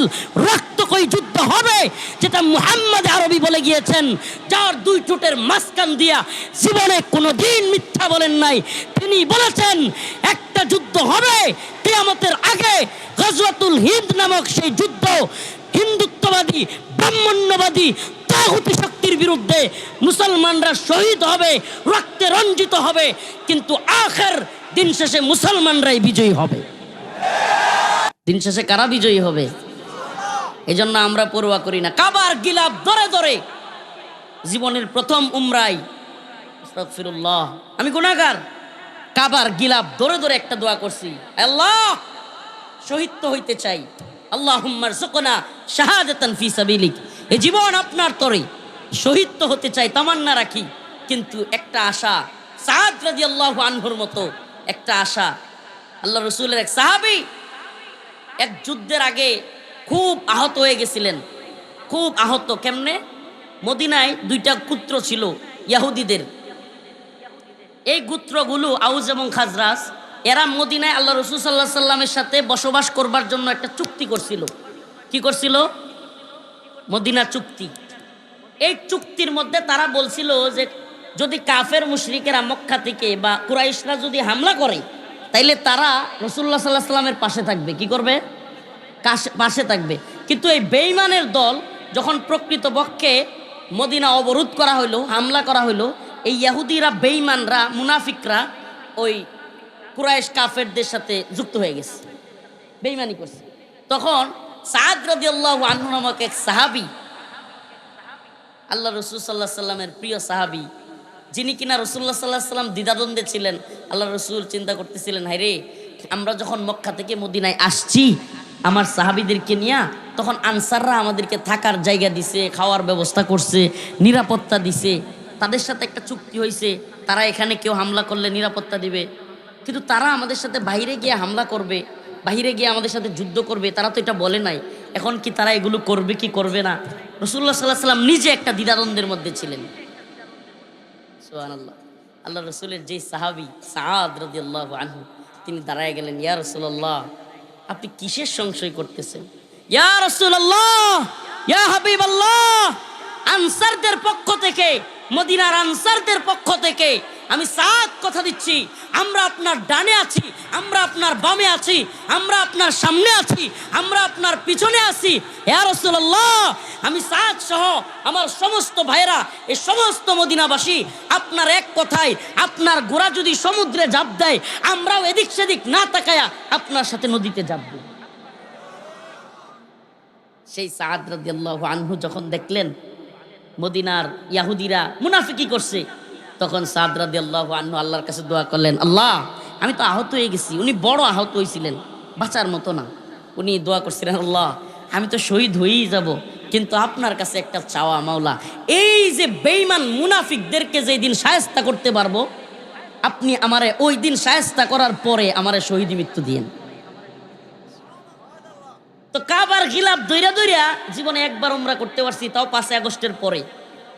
রক্তকয়ী যুদ্ধ হবে, যেটা মুহাম্মদ আরবি বলে গিয়েছেন, যার দুই ঠোঁটের মাঝখান দিয়া জীবনে কোনো দিন মিথ্যা বলেন নাই। তিনি বলেছেন একটা যুদ্ধ হবে কিয়ামতের আগে, গাজওয়াতুল হিন্দ নামক সেই যুদ্ধ হিন্দুত্ববাদী ব্রাহ্মণ্যবাদী তাগুতি শক্তির বিরুদ্ধে মুসলমানরা শহীদ হবে, রক্তে রঞ্জিত হবে, কিন্তু আখের দিন শেষে মুসলমানরাই বিজয়ী হবে। দিন শেষে কারা বিজয়ী হবে? এই জন্য আমরা পরোয়া করি না। কাবার গিলাফ ধরে ধরে জীবনের প্রথম উমরায়, আস্তাগফিরুল্লাহ, আমি গুনাহগার, কাবার গিলাফ ধরে ধরে একটা দোয়া করছি, আল্লাহ শহীদ তো হইতে চাই, আল্লাহুম্মা রযুকনা শাহাদাতান ফি সাবিলিক, এই জীবন আপনার তরে শহীদ তো হতে চাই, তামান্না রাখি, কিন্তু একটা আশা, সাদ রাদিয়াল্লাহু আনহুর মতো একটা আশা। আল্লাহ রসুলের এক সাহাবী এক যুদ্ধের আগে খুব আহত হয়ে গেছিলেন, খুব আহত। কেমনে? মদিনায় দুইটা গোত্র ছিল ইহুদিদের, এই গোত্রগুলো আউস এবং খাজরাজ, এরা মদিনায় আল্লাহ রসুল সাল্লাহ সাল্লামের সাথে বসবাস করবার জন্য একটা চুক্তি করছিল। কি করছিল? মদিনা চুক্তি। এই চুক্তির মধ্যে তারা বলছিল যে যদি কাফের মুশরিকেরা মক্কা থেকে বা কুরাইশরা যদি হামলা করে, তাইলে তারা রাসূলুল্লাহ সাল্লাল্লাহু আলাইহি ওয়াসাল্লামের পাশে থাকবে। কি করবে? পাশে থাকবে। কিন্তু এই বেঈমানের দল যখন প্রকৃতপক্ষে মদিনা অবরোধ করা হইলো, হামলা করা হইলো, এই ইহুদিরা বেঈমানরা মুনাফিকরা ওই কুরাইশ কাফেরদের সাথে যুক্ত হয়ে গেছে, বেঈমানি করছে। তখন সাদ রাদিয়াল্লাহু আনহু নামক এক সাহাবী, আল্লাহ রসুল সাল্লাহ সাল্লামের প্রিয় সাহাবী, যিনি কিনা রসুল্লাহ সাল্লাহ সাল্লাম দ্বিধাদ্বন্দ্বে ছিলেন। আল্লাহ রসুল চিন্তা করতেছিলেন, হায় রে, আমরা যখন মক্কা থেকে মদিনায় আসছি আমার সাহাবীদেরকে নিয়ে, তখন আনসাররা আমাদেরকে থাকার জায়গা দিছে, খাওয়ার ব্যবস্থা করছে, নিরাপত্তা দিছে, তাদের সাথে একটা চুক্তি হয়েছে, তারা এখানে কেউ হামলা করলে নিরাপত্তা দিবে। কিন্তু তারা আমাদের সাথে বাইরে গিয়ে হামলা করবে, বাইরে গিয়ে আমাদের সাথে যুদ্ধ করবে, তারা তো এটা বলে নাই। এখন কি তারা এগুলো করবে কি করবে না? রাসূলুল্লাহ সাল্লাল্লাহু আলাইহি ওয়াসাল্লাম নিজে একটা দ্বিধাদ্বন্দ্বের মধ্যে ছিলেন। সুবহানাল্লাহ। আল্লাহ রসুলের যে সাহাবী সাদ রাদিয়াল্লাহু আনহু, তিনি দাঁড়ায় গেলেন, ইয়া রাসূলুল্লাহ, আপনি কিসের সংশয় করতেছেন? ইয়া রাসূলুল্লাহ, ইয়া হাবিবাল্লাহ, আনসারদের পক্ষ থেকে, মদিনার আনসারদের পক্ষ থেকে আমি সাদ কথা দিচ্ছি, আমরা আপনার ডানে আছি, আমরা আপনার বামে আছি, আমরা আপনার সামনে আছি, আমরা আপনার পিছনে আছি। ইয়া রাসূলুল্লাহ, আমি সাদ সহ আমার সমস্ত ভাইরা, এই সমস্ত মদিনাবাসী আপনার এক কথায়, আপনার ঘোড়া যদি সমুদ্রে ঝাঁপ দেয়, আমরাও এদিক সেদিক না তাকায়া আপনার সাথে নদীতে ঝাঁপ দিই। সেই সাদ রাদিয়াল্লাহু আনহু যখন দেখলেন মদিনার ইহুদিরা মুনাফিকি করছে, তখন সাদ রাদিয়াল্লাহু আনহু আল্লাহর কাছে দোয়া করলেন, আল্লাহ, আমি তো আহত হয়ে গেছি। উনি বড় আহত হয়েছিলেন, বাঁচার মতো না। উনি দোয়া করছিলেন, আল্লাহ, আমি তো শহীদ হয়েই যাব, কিন্তু আপনার কাছে একটা চাওয়া, মাওলা, এই যে বেঈমান মুনাফিকদেরকে যেই দিন শায়েস্তা করতে পারবো, আপনি আমারে ওই দিন শায়েস্তা করার পরে আমারে শহীদি মৃত্যু দিয়েন। তো কাবার গিলাফ দইরা দইরা জীবনে একবার উমরা করতে পারছি, তাও 5 আগস্টের পরে।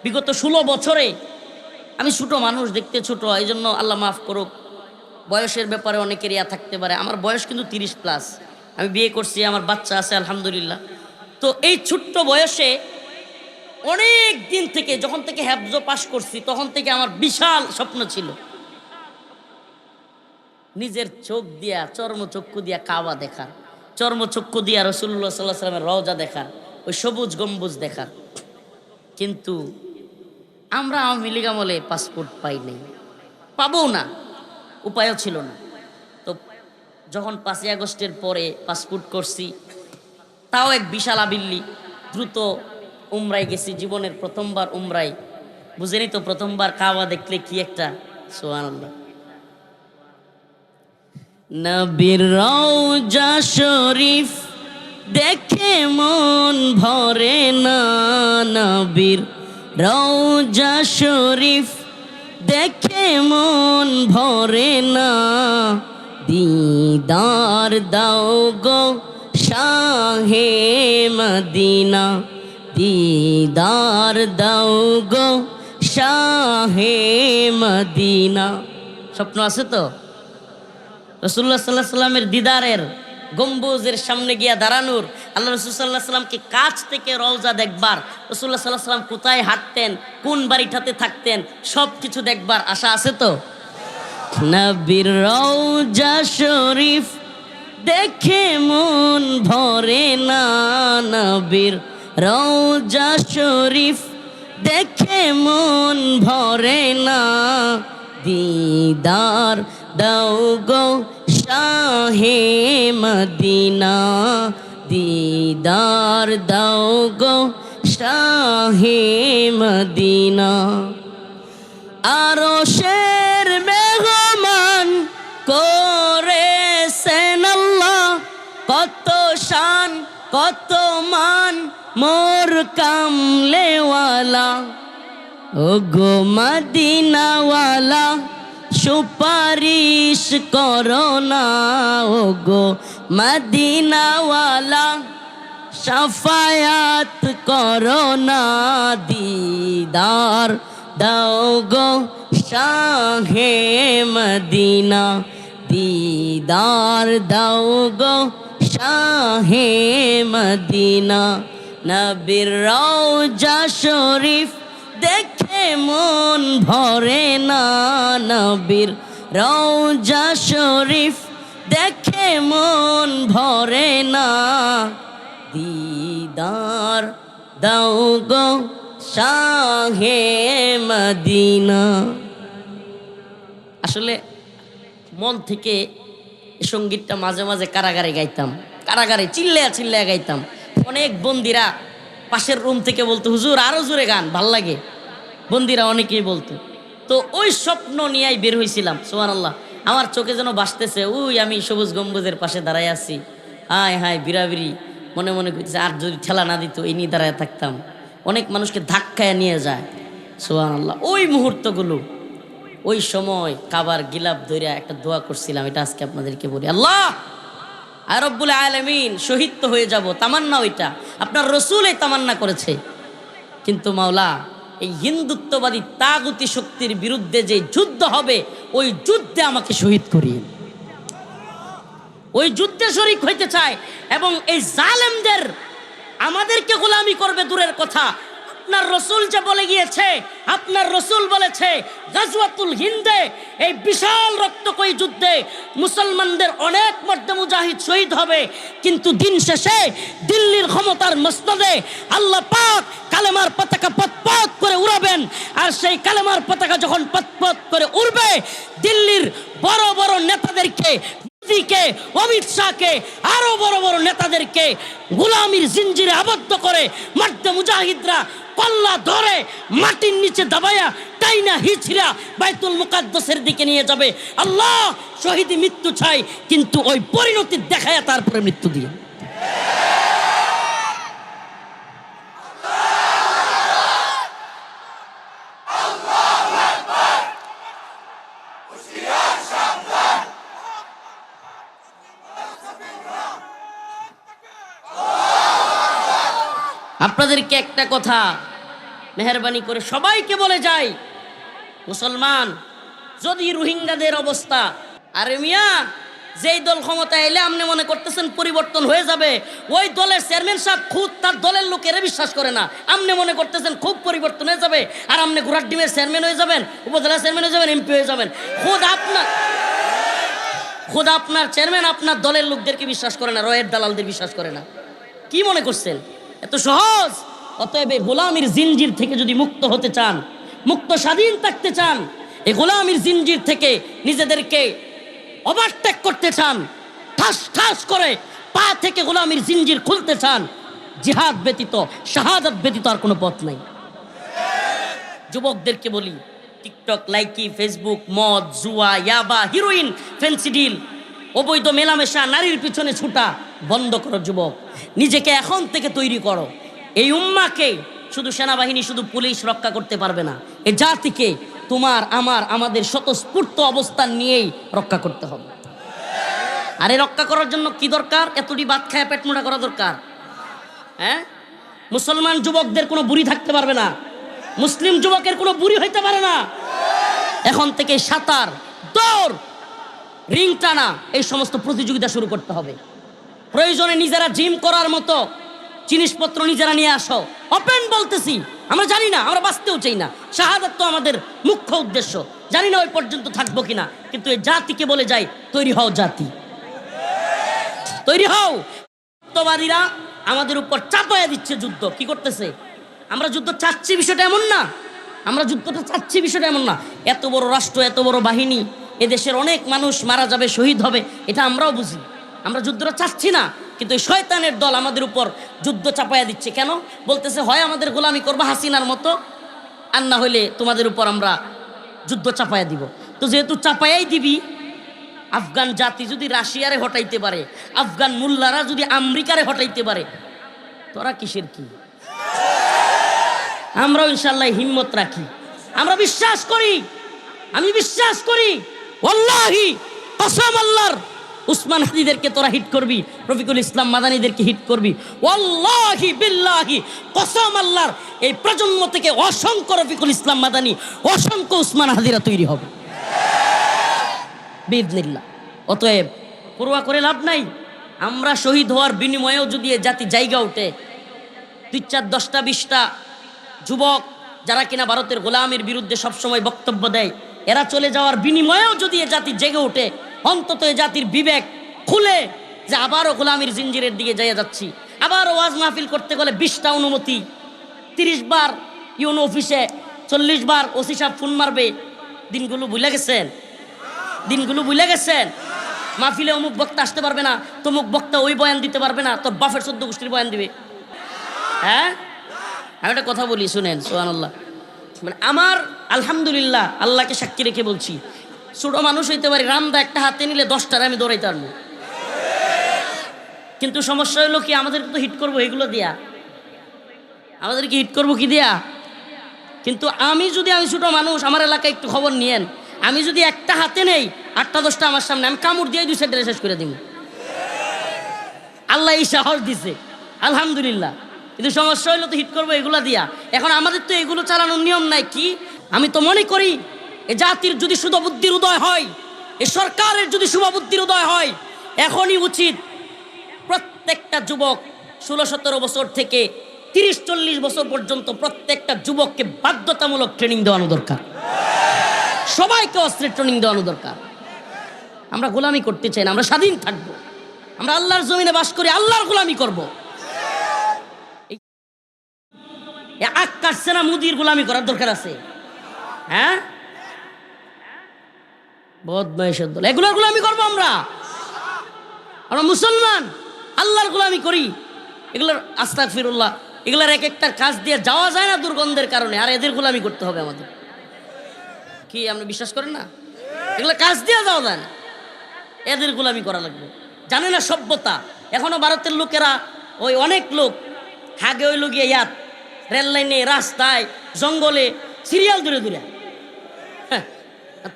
বিগত 16 বছরে আমি ছোট মানুষ, দেখতে ছোট, এই জন্য আল্লাহ মাফ করুক, বয়সের ব্যাপারে অনেকের ইয়া থাকতে পারে। আমার বয়স কিন্তু 30+, আমি বিয়ে করছি, আমার বাচ্চা আছে আলহামদুলিল্লাহ। তো এই ছোট্ট বয়সে অনেক দিন থেকে, যখন থেকে হেফজ পাস করছি, তখন থেকে আমার বিশাল স্বপ্ন ছিল নিজের চোখ দিয়া, চর্মচক্ষু দিয়া কাবা দেখার, চর্মচক্ষু দিয়া রাসূলুল্লাহ সাল্লাল্লাহু আলাইহি ওয়াসাল্লামের রওজা দেখার, ওই সবুজ গম্বুজ দেখার। কিন্তু আমরা আওয়ামী লীগ আমলে পাসপোর্ট পাই নাই, পাবো না, উপায়ও ছিল না। তো যখন 5 আগস্টের পরে পাসপোর্ট করছি, তাও এক বিশাল আবিল্লি, দ্রুত উমরায় গেছি, জীবনের প্রথমবার উমরায়। বুঝেনি তো, প্রথমবার কাবা দেখলে কি একটা, সুবহানাল্লাহ। নবীর রওজা শরীফ দেখে মন ভরে না, নবীর রওজা শরীফ দেখে মন ভরে না, দিদার দাও গো শাহে মদিনা, দিদার দাও গো শাহে মদিনা। স্বপ্ন আছে তো রাসূলুল্লাহ সাল্লাল্লাহু আলাইহি সাল্লামের দিদারের গম্বুজের সামনে গিয়া দাঁড়ানোর, আল্লাহ রাসূল সাল্লাল্লাহু আলাইহি সাল্লামকে কাছ থেকে রওজা দেখবার, রাসূলুল্লাহ সাল্লাল্লাহু আলাইহি সাল্লাম কোথায় হাঁটতেন, কোন বাড়িটাতে থাকতেন, সব কিছু দেখবার আশা আছে তো? নবীর রওজা শরীফ দেখে মন ভরে না, নবীর রওজা শরীফ দেখে মন ভরে না, দিদার দাও গো শাহে মদিনা, দিদার দাও গো শাহে মদিনা। আরশের মেহমান করেছেন আল্লাহ, কত শান কত মান মোর কামলেওয়ালা, ও গো মদিনাওয়ালা সুপারিশ করো না, ও গো মদিনাওয়ালা শাফায়াত করো না, দিদার দাও গো শাহে মদিনা, দিদার দাও গো শাহে মদিনা। নবীর রওজা শরীফ দেখে মন ভরে না, নবীর রওজা শরীফ দেখে মন ভরে না, দিদার দাও গো শাহে মদিনা। আসলে মন থেকে এই সঙ্গীতটা মাঝে মাঝে কারাগারে গাইতাম, কারাগারে চিল্লায়া চিল্লায়া গাইতাম। অনেক বন্দিরা পাশের রুম থেকে বলতো, হুজুর আরো জোরে গান, ভাল লাগে। বন্দিরা অনেকেই বলতো। তো ওই স্বপ্ন নিয়েই বের হয়েছিলাম। সুবহানাল্লাহ, আমার চোখে যেন ভাসতেছে, ওই আমি সবুজ গম্বুজের পাশে দাঁড়ায় আছি, হায় হায় বিরাবিরি, মনে মনে করতেছে আর যদি ঠেলা না দিত এই নিয়ে দাঁড়ায় থাকতাম। অনেক মানুষকে ধাক্কায় নিয়ে যায়। সুবহানাল্লাহ, ওই মুহূর্তগুলো, ওই সময় কাবার গিলাপ ধরে একটা দোয়া করছিলাম, এটা আজকে আপনাদেরকে বলি। আল্লাহ আর রব্বুল আলামিন, শহীদ তো হয়ে যাব, তামান্না ওইটা আপনার রসুল এই তামান্না করেছে, কিন্তু মাওলা এই হিন্দুত্ববাদী তাগুতি শক্তির বিরুদ্ধে যে যুদ্ধ হবে, ওই যুদ্ধে আমাকে শহীদ করিয়ে, ওই যুদ্ধে শরীক হইতে চায়। এবং এই জালেমদের আমাদেরকে গোলামি করবে দূরের কথা, আপনার রসুল যে বলে গিয়েছে, আপনার রসুল বলেছে গাজওয়াতুল হিন্দে, এই বিশাল রক্তকয়ী যুদ্ধে মুসলমানদের অনেক মর্দে মুজাহিদ শহীদ হবে, কিন্তু দিন শেষে দিল্লির ক্ষমতার মসনদে আল্লাহ পাক কালেমার পতাকা পথ করে উড়াবেন। আর সেই কালেমার পতাকা যখন পথ করে উড়বে, দিল্লির বড় বড় নেতাদেরকে, অমিত শাহকে, আরো বড় বড় নেতাদেরকে গোলামির জিঞ্জিরে আবদ্ধ করে মর্দে মুজাহিদরা কল্লা ধরে মাটির নিচে দাবায়া টাইনা হিচড়া বাইতুল মুকাদ্দাসের দিকে নিয়ে যাবে। আল্লাহ শহীদ মৃত্যু চাই, কিন্তু ওই পরিণতি দেখায়া তারপরে মৃত্যু দিয়ে। আপনাদেরকে একটা কথা মেহরবানি করে সবাইকে বলে যাই, মুসলমান যদি রোহিঙ্গাদের অবস্থা, আরে মিয়া যেই দল ক্ষমতা এলে আপনি মনে করতেছেন পরিবর্তন হয়ে যাবে, ওই দলের চেয়ারম্যান সাহেব খুদ তার দলের লোকেরা বিশ্বাস করে না। আপনি মনে করতেছেন খুব পরিবর্তন হয়ে যাবে, আর আপনি ঘোড়ার ডিমের চেয়ারম্যান হয়ে যাবেন, উপজেলা চেয়ারম্যান হয়ে যাবেন, এমপি হয়ে যাবেন। খুদ আপনার চেয়ারম্যান আপনার দলের লোকদেরকে বিশ্বাস করে না, রয়ের দালালদের বিশ্বাস করে না। কি মনে করছেন এত সহজ? অতএব গোলামির জিনজির থেকে যদি মুক্ত হতে চান, মুক্ত স্বাধীন থাকতে চান, এই গোলামির জিনজির থেকে নিজেদেরকে ওভারটেক করতে চান, ঠাস ঠাস করে পা থেকে গোলামির জিনজির খুলতে চান, জিহাদ ব্যতীত, শাহাদাত ব্যতীত আর কোনো পথ নাই। যুবকদেরকে বলি, টিকটক, লাইকি, ফেসবুক, মদ, জুয়া, ইয়াবা, হিরোইন, ফেন্সিডিল, অবৈধ মেলামেশা, নারীর পিছনে ছুটা বন্ধ করো। যুবক, নিজেকে এখন থেকে তৈরি করো। এই উম্মাকে শুধু সেনাবাহিনী, শুধু পুলিশ রক্ষা করতে পারবে না। এই জাতিকে তোমার আমাদের স্বতঃস্ফূর্ত অবস্থান নিয়েই রক্ষা করতে হবে। আর এই রক্ষা করার জন্য কি দরকার? এতটি ভাত খায় পেট মোটা করা দরকার। হ্যাঁ, মুসলমান যুবকদের কোনো বুড়ি থাকতে পারবে না, মুসলিম যুবকের কোনো বুড়ি হইতে পারে না। এখন থেকে সাঁতার, দৌড়, রিং টানা, এই সমস্ত প্রতিযোগিতা শুরু করতে হবে। প্রয়োজনে নিজেরা জিম করার মতো জিনিসপত্র নিজেরা নিয়ে আসো। ওপেন বলতেছি, আমরা জানি না, আমরা বাঁচতেও চাই না। শাহাদাত তো আমাদের মুখ্য উদ্দেশ্য। জানি না ওই পর্যন্ত থাকবো কিনা, কিন্তু এই জাতিকে বলে যাই, তৈরি হও জাতি, তৈরি হও। সত্যবাদীরা আমাদের উপর চাপায়া দিচ্ছে যুদ্ধ। কি করতেছে? আমরা যুদ্ধ চাচ্ছি বিষয়টা এমন না, আমরা যুদ্ধটা চাচ্ছি বিষয়টা এমন না। এত বড় রাষ্ট্র, এত বড় বাহিনী, এদেশের অনেক মানুষ মারা যাবে, শহীদ হবে, এটা আমরাও বুঝি। আমরা যুদ্ধটা চাচ্ছি না, কিন্তু এই শয়তানের দল আমাদের উপর যুদ্ধ চাপায়া দিচ্ছে। কেন? বলতেছে হয় আমাদের গোলামি করবা হাসিনার মতো, আর না হইলে তোমাদের উপর আমরা যুদ্ধ চাপায়া দিব। তো যেহেতু চাপায়াই দিবি, আফগান জাতি যদি রাশিয়ারে হটাইতে পারে, আফগান মোল্লারা যদি আমেরিকারে হটাইতে পারে, তোরা কিসের কি? আমরাও ইনশাল্লাহ হিম্মত রাখি, আমরা বিশ্বাস করি, আমি বিশ্বাস করি, ওয়াল্লাহি কসম আল্লাহর, উসমান হাদিদেরকে তোরা হিট করবি, রফিকুল ইসলাম মাদানীদেরকে হিট করবি, ওয়াল্লাহি বিল্লাহি কসম আল্লাহর, এই প্রজন্ম থেকে অসংখ্য রফিকুল ইসলাম মাদানী, অসংখ্য উসমান হাদিরা তৈরি হবে বিইজনিল্লাহ। অতএব পরোয়া করে লাভ নাই। আমরা শহীদ হওয়ার বিনিময়েও যদি এ জাতি জায়গা ওঠে, 2-4-10-20টা যুবক যারা কিনা ভারতের গোলামের বিরুদ্ধে সবসময় বক্তব্য দেয়, এরা চলে যাওয়ার বিনিময়েও যদি এ জাতি জেগে ওঠে, অন্তত এ জাতির বিবেক খুলে যে আবারও গোলামির জিঞ্জিরের দিকে যাইয়া যাচ্ছি, আবারও ওয়াজ মাহফিল করতে গেলে 20টা অনুমতি, 30 বার ইউনো অফিসে, 40 বার ওসি সাহেব ফোন মারবে। দিনগুলো ভুলে গেছেন, দিনগুলো ভুলে গেছেন। মাহফিলে অমুক বক্তা আসতে পারবে না, তমুক বক্তা ওই বয়ান দিতে পারবে না, তোর বাফের 14 গোষ্ঠীর বয়ান দিবে। হ্যাঁ, আমি একটা কথা বলি, শুনেন, সুবহানাল্লাহ। মানে আমার আলহামদুলিল্লাহ, আল্লাহকে সাক্ষী রেখে বলছি, ছোট মানুষ হইতে পারি, রামদা একটা হাতে নিলে 10টারে আমি দৌড়াইতে পারবো। কিন্তু সমস্যা হলো কি, আমাদেরকে তো হিট করবো এগুলো দিয়া, আমাদেরকে হিট করবো কি দিয়া? কিন্তু আমি ছোট মানুষ, আমার এলাকায় একটু খবর নিয়েন, আমি যদি একটা হাতে নেই, 8টা-10টা আমার সামনে, আমি কামড় দিয়ে 2 সাইডে শেষ করে দিব। আল্লাহ এই সাহস দিছে, আলহামদুলিল্লাহ। কিন্তু সমস্যা হইলো তো হিট করবো এগুলা দিয়া। এখন আমাদের তো এগুলো চালানোর নিয়ম নাই। কি, আমি তো মনে করি এ জাতির যদি শুভবুদ্ধির উদয় হয়, এ সরকারের যদি শুভবুদ্ধির উদয় হয়, এখনই উচিত প্রত্যেকটা যুবক 16-17 বছর থেকে 30-40 বছর পর্যন্ত প্রত্যেকটা যুবককে বাধ্যতামূলক ট্রেনিং দেওয়ানো দরকার, সবাইকে অস্ত্রের ট্রেনিং দেওয়ানো দরকার। আমরা গোলামি করতে চাই না, আমরা স্বাধীন থাকবো, আমরা আল্লাহর জমিনে বাস করি, আল্লাহর গোলামি করব। আগ কাটছে না, মুদির গোলামি করার দরকার আছে? হ্যাঁ, বদমাইশের দল, এগুলোর গোলামি করবো আমরা। আমরা মুসলমান, আল্লাহর গোলামি করি। এগুলোর আস্তাগফিরুল্লাহ, এগুলোর এক একটার কাজ দিয়ে যাওয়া যায় না দুর্গন্ধের কারণে, আর এদের গোলামি করতে হবে আমাদের। কি আপনি বিশ্বাস করেন না? এগুলো কাজ দিয়ে যাওয়া যায় না, এদের গোলামি করা লাগবে। জানে না সভ্যতা। এখনো ভারতের লোকেরা, ওই অনেক লোক হাগে ওই লগিয়ে ইয়াত রেল লাইনে, রাস্তায়, জঙ্গলে সিরিয়াল দূরে দূরে,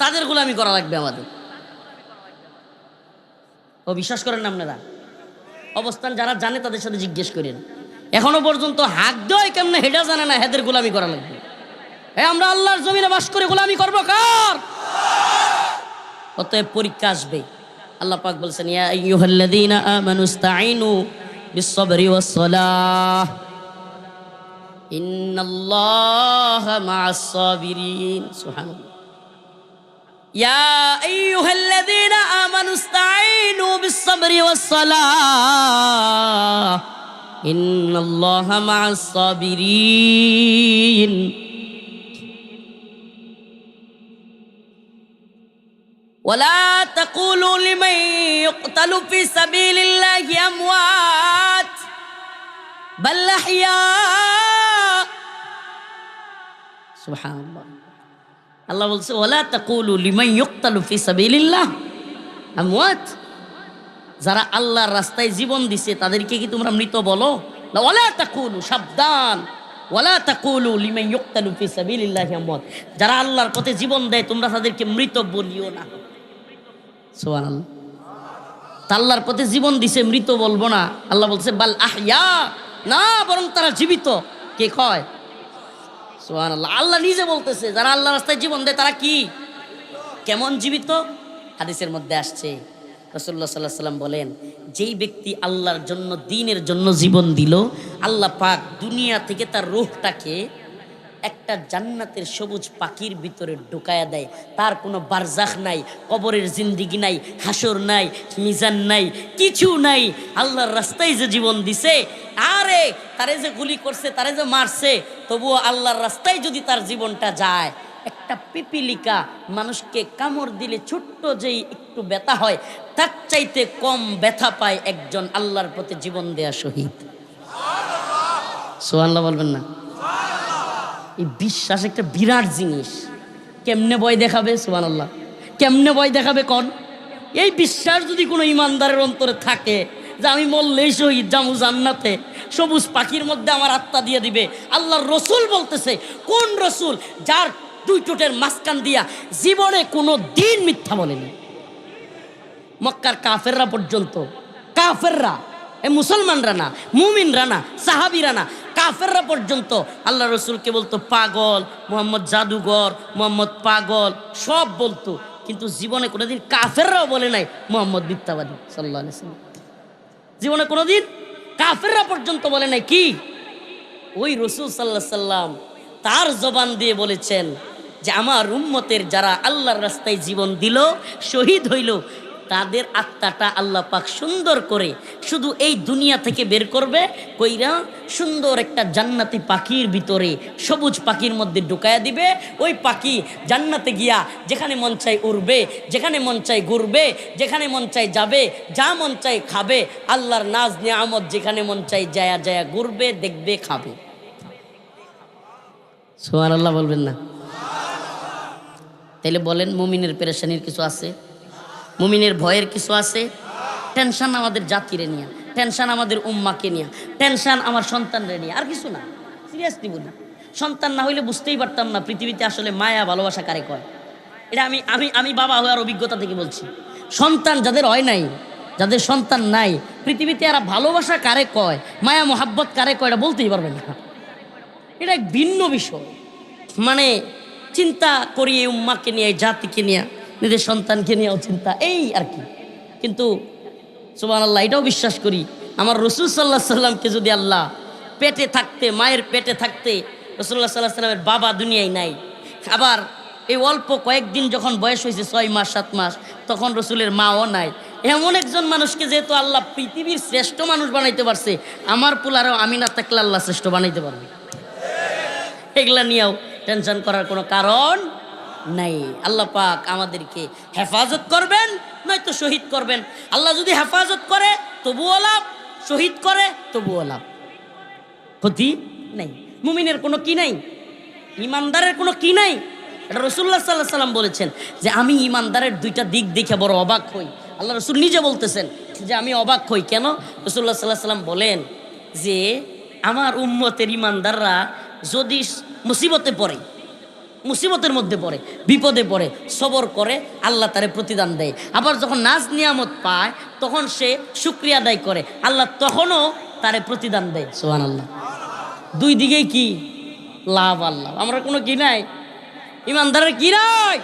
তাদের গোলামি করা লাগবে আমাদের। ও বিশ্বাস করেন না আপনারা? অবস্থান যারা জানে তাদের সাথে জিজ্ঞেস করেন। এখনো পর্যন্ত হাক দেয় কেমনে হেডা জানে না, হেদের গোলামি করা লাগবে। আমরা আল্লাহর জমিনে বাস করে গোলামি করবো কার? অতএব পরীক্ষা আসবে। আল্লাহ পাক বলছেন, ইয়া আইয়ুহাল্লাযীনা আমানুস্তাঈনু বিস-সাবরি ওয়াস-সালাহ ইন্নাল্লাহা মা'আস-সাবিরিন। সুবহানাল্লাহ। ইয়া আইয়ুহাল্লাযীনা আমানুস্তাঈনু বিস-সাবরি ওয়াস-সালাহ ইন্নাল্লাহা মা'আস-সাবিরিন। ولا تقولوا لمن يقتل في سبيل الله أموات بل أحياء। سبحان الله। আল্লাহ বলছে, ওয়ালা তাকুলু লিমান ইউকতালু ফি সাবিলিল্লাহ আমওয়াত। যারা আল্লাহর রাস্তায় জীবন দিছে তাদেরকে কি তোমরা মৃত বলো? ওয়ালা তাকুলু, সাবধান, ওয়ালা তাকুলু লিমান ইউকতালু ফি সাবিলিল্লাহি আমওয়াত, যারা আল্লাহর পথে জীবন দেয় তোমরা তাদেরকে মৃত বলিও না। সুবহানাল্লাহ। আল্লাহর পথে জীবন দিছে, মৃত বলবো না। আল্লাহ বলছে বাল আহইয়া, না বরং তারা জীবিত। কে কয়? সুবহানাল্লাহ। আল্লাহ নিজে বলতেছে যারা আল্লাহর রাস্তায় জীবন দেয় তারা কি, কেমন জীবিত? হাদিসের মধ্যে আসছে রাসূলুল্লাহ সাল্লাল্লাহু আলাইহি সাল্লাম বলেন, যেই ব্যক্তি আল্লাহর জন্য, দ্বীনের জন্য জীবন দিল, আল্লাহ পাক দুনিয়া থেকে তার রূহটাকে একটা জান্নাতের সবুজ পাখির ভিতরে ঢুকায়া দেয়। তার কোনো বারজাখ নাই, কবরের জিন্দিগি নাই, হাসর নাই, মিজান নাই, কিছু নাই। আল্লাহর রাস্তায় যে জীবন দিছে, আরে তারে যে গুলি করছে, তারে যে মারছে, তবুও আল্লাহর রাস্তায় যদি তার জীবনটা যায়, একটা পিপিলিকা মানুষকে কামড় দিলে ছোট্ট যেই একটু ব্যথা হয়, তার চাইতে কম ব্যথা পায় একজন আল্লাহর পথে জীবন দেয়া শহীদ। সুবহানাল্লাহ বলবেন না? এই বিশ্বাস একটা বিরাট জিনিস। কেমনে ভয় দেখাবে? সুবহানাল্লাহ। কেমনে ভয় দেখাবে কোন? এই বিশ্বাস যদি কোনো ইমানদারের অন্তরে থাকে যে আমি মরলেই শহীদ, যামু জান্নাতে, সবুজ পাখির মধ্যে আমার আত্মা দিয়ে দিবে। আল্লাহর রসুল বলতেছে, কোন রসুল? যার দুই ঠোঁটের মাঝখান দিয়া জীবনে কোনো দিন মিথ্যা বলেনি। মক্কার কাফেররা পর্যন্ত, কাফেররা, এই মুসলমানরা না, মুমিনরা না, সাহাবীরা না, কাফেররা পর্যন্ত আল্লাহ রসুলকে বলতো পাগল, মোহাম্মদ জাদুঘর, মোহাম্মদ পাগল, সব বলতো। কিন্তু জীবনে কোনোদিন কাফেররাও বলে নাই মোহাম্মদ মিথ্যাবাদী সাল্লাল্লাহু আলাইহি ওয়াসাল্লাম। জীবনে কোনোদিন কাফেররা পর্যন্ত বলে নাই কি? ওই রসুল সাল্লাল্লাহু আলাইহি ওয়াসাল্লাম তার জবান দিয়ে বলেছেন যে আমার উম্মতের যারা আল্লাহর রাস্তায় জীবন দিল, শহীদ হইল, তাদের আত্মাটা আল্লাহ পাক সুন্দর করে শুধু এই দুনিয়া থেকে বের করবে, কইরা সুন্দর একটা জান্নাতি পাখির ভিতরে, সবুজ পাখির মধ্যে ঢুকায়া দিবে। ওই পাখি জান্নাতে গিয়া যেখানে মন চাই উড়বে, যেখানে মন চাই ঘুরবে, যেখানে মন চাই যাবে, যা মন চাই খাবে। আল্লাহর নাজ নিয়ামত যেখানে মন চাই যায়া যায়া ঘুরবে, দেখবে, খাবে। সুবহানাল্লাহ বলবেন না? তাইলে বলেন, মুমিনের পেরেশানির কিছু আছে? মুমিনের ভয়ের কিছু আছে? টেনশন আমাদের জাতিরে নিয়ে, টেনশন আমাদের উম্মাকে নিয়ে, টেনশন আমার সন্তানরে নিয়ে, আর কিছু না। সিরিয়াসলি বলি, সন্তান না হইলে বুঝতেই পারতাম না পৃথিবীতে আসলে মায়া ভালোবাসা কারে কয়। এটা আমি আমি আমি বাবা হওয়ার অভিজ্ঞতা থেকে বলছি। সন্তান যাদের হয় নাই, যাদের সন্তান নাই, পৃথিবীতে এরা ভালোবাসা কারে কয়, মায়া মোহাব্বত কারে কয়, এটা বলতেই পারবেন না। এটা এক ভিন্ন বিষয়। মানে চিন্তা করি এই উম্মাকে নিয়ে, এই জাতিকে নিয়ে, নিজের সন্তানকে নিয়েও চিন্তা, এই আর কি। কিন্তু সুবহানাল্লাহ, এটাও বিশ্বাস করি আমার রসুল সাল্লাল্লাহু আলাইহি সাল্লামকে যদি আল্লাহ পেটে থাকতে, মায়ের পেটে থাকতে, রাসূলুল্লাহ সাল্লাল্লাহু আলাইহি সাল্লামের বাবা দুনিয়ায় নাই, আবার এই অল্প কয়েকদিন যখন বয়স হয়েছে 6 মাস 7 মাস, তখন রসুলের মাও নাই, এমন একজন মানুষকে যেহেতু আল্লাহ পৃথিবীর শ্রেষ্ঠ মানুষ বানাইতে পারছে, আমার পুলারও আমি না থাকলে আল্লাহ শ্রেষ্ঠ বানাইতে পারবে। এগুলা নিয়েও টেনশন করার কোনো কারণ নাই। আল্লাহ পাক আমাদেরকে হেফাজত করবেন, নয়তো শহীদ করবেন। আল্লাহ যদি হেফাজত করে তবুও লাভ, শহীদ করে তবুও লাভ, ক্ষতি নেই। মুমিনের কোনো কি নাই, ইমানদারের কোনো কি নাই। এটা রাসূলুল্লাহ সাল্লাল্লাহু আলাইহি সাল্লাম বলেছেন যে আমি ইমানদারের দুইটা দিক দেখে বড় অবাক হই। আল্লাহ রসুল নিজে বলতেছেন যে আমি অবাক হই। কেন? রাসূলুল্লাহ সাল্লাল্লাহু আলাইহি সাল্লাম বলেন যে আমার উম্মতের ইমানদাররা যদি মুসিবতে পড়ে, মুসিবতের মধ্যে পড়ে, বিপদে পড়ে, সবর করে, আল্লাহ তারে প্রতিদান দেয়। আবার যখন নাজ নিয়ামত পায় তখন সে শুকরিয়া আদায় করে, আল্লাহ তখনও তারে প্রতিদান দেয়। সুবহানাল্লাহ। দুই দিকেই কি লাভ আল্লাহ। আমরা কোনো কি নাই, ইমানদারের কি নাই,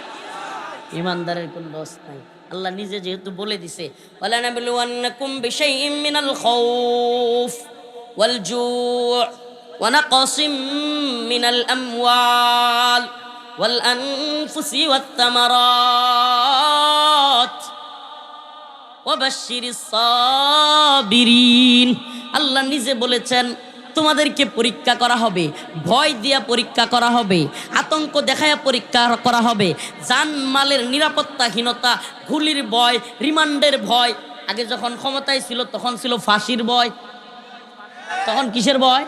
ইমানদারের কোনো দোষ নাই। আল্লাহ নিজে যেহেতু বলে দিছে, ওয়ালা নাবলুওয়ান্নাকুম বিশাইইম মিনাল খাউফ ওয়াল জু' ওয়া নাকসিম মিনাল আমওয়াল ওয়াল আনফুসি ওয়াত তামারাত ওয়া বাশশিরিস সাবিরিন। আল্লাহ নিজে বলেছেন তোমাদেরকে পরীক্ষা করা হবে, ভয় দিয়া পরীক্ষা করা হবে, আতঙ্ক দেখায়া পরীক্ষা করা হবে, জানমালের নিরাপত্তাহীনতা, গুলির ভয়, রিমান্ডের ভয়। আগে যখন ক্ষমতায় ছিল তখন ছিল ফাঁসির ভয়, তখন কিসের ভয়?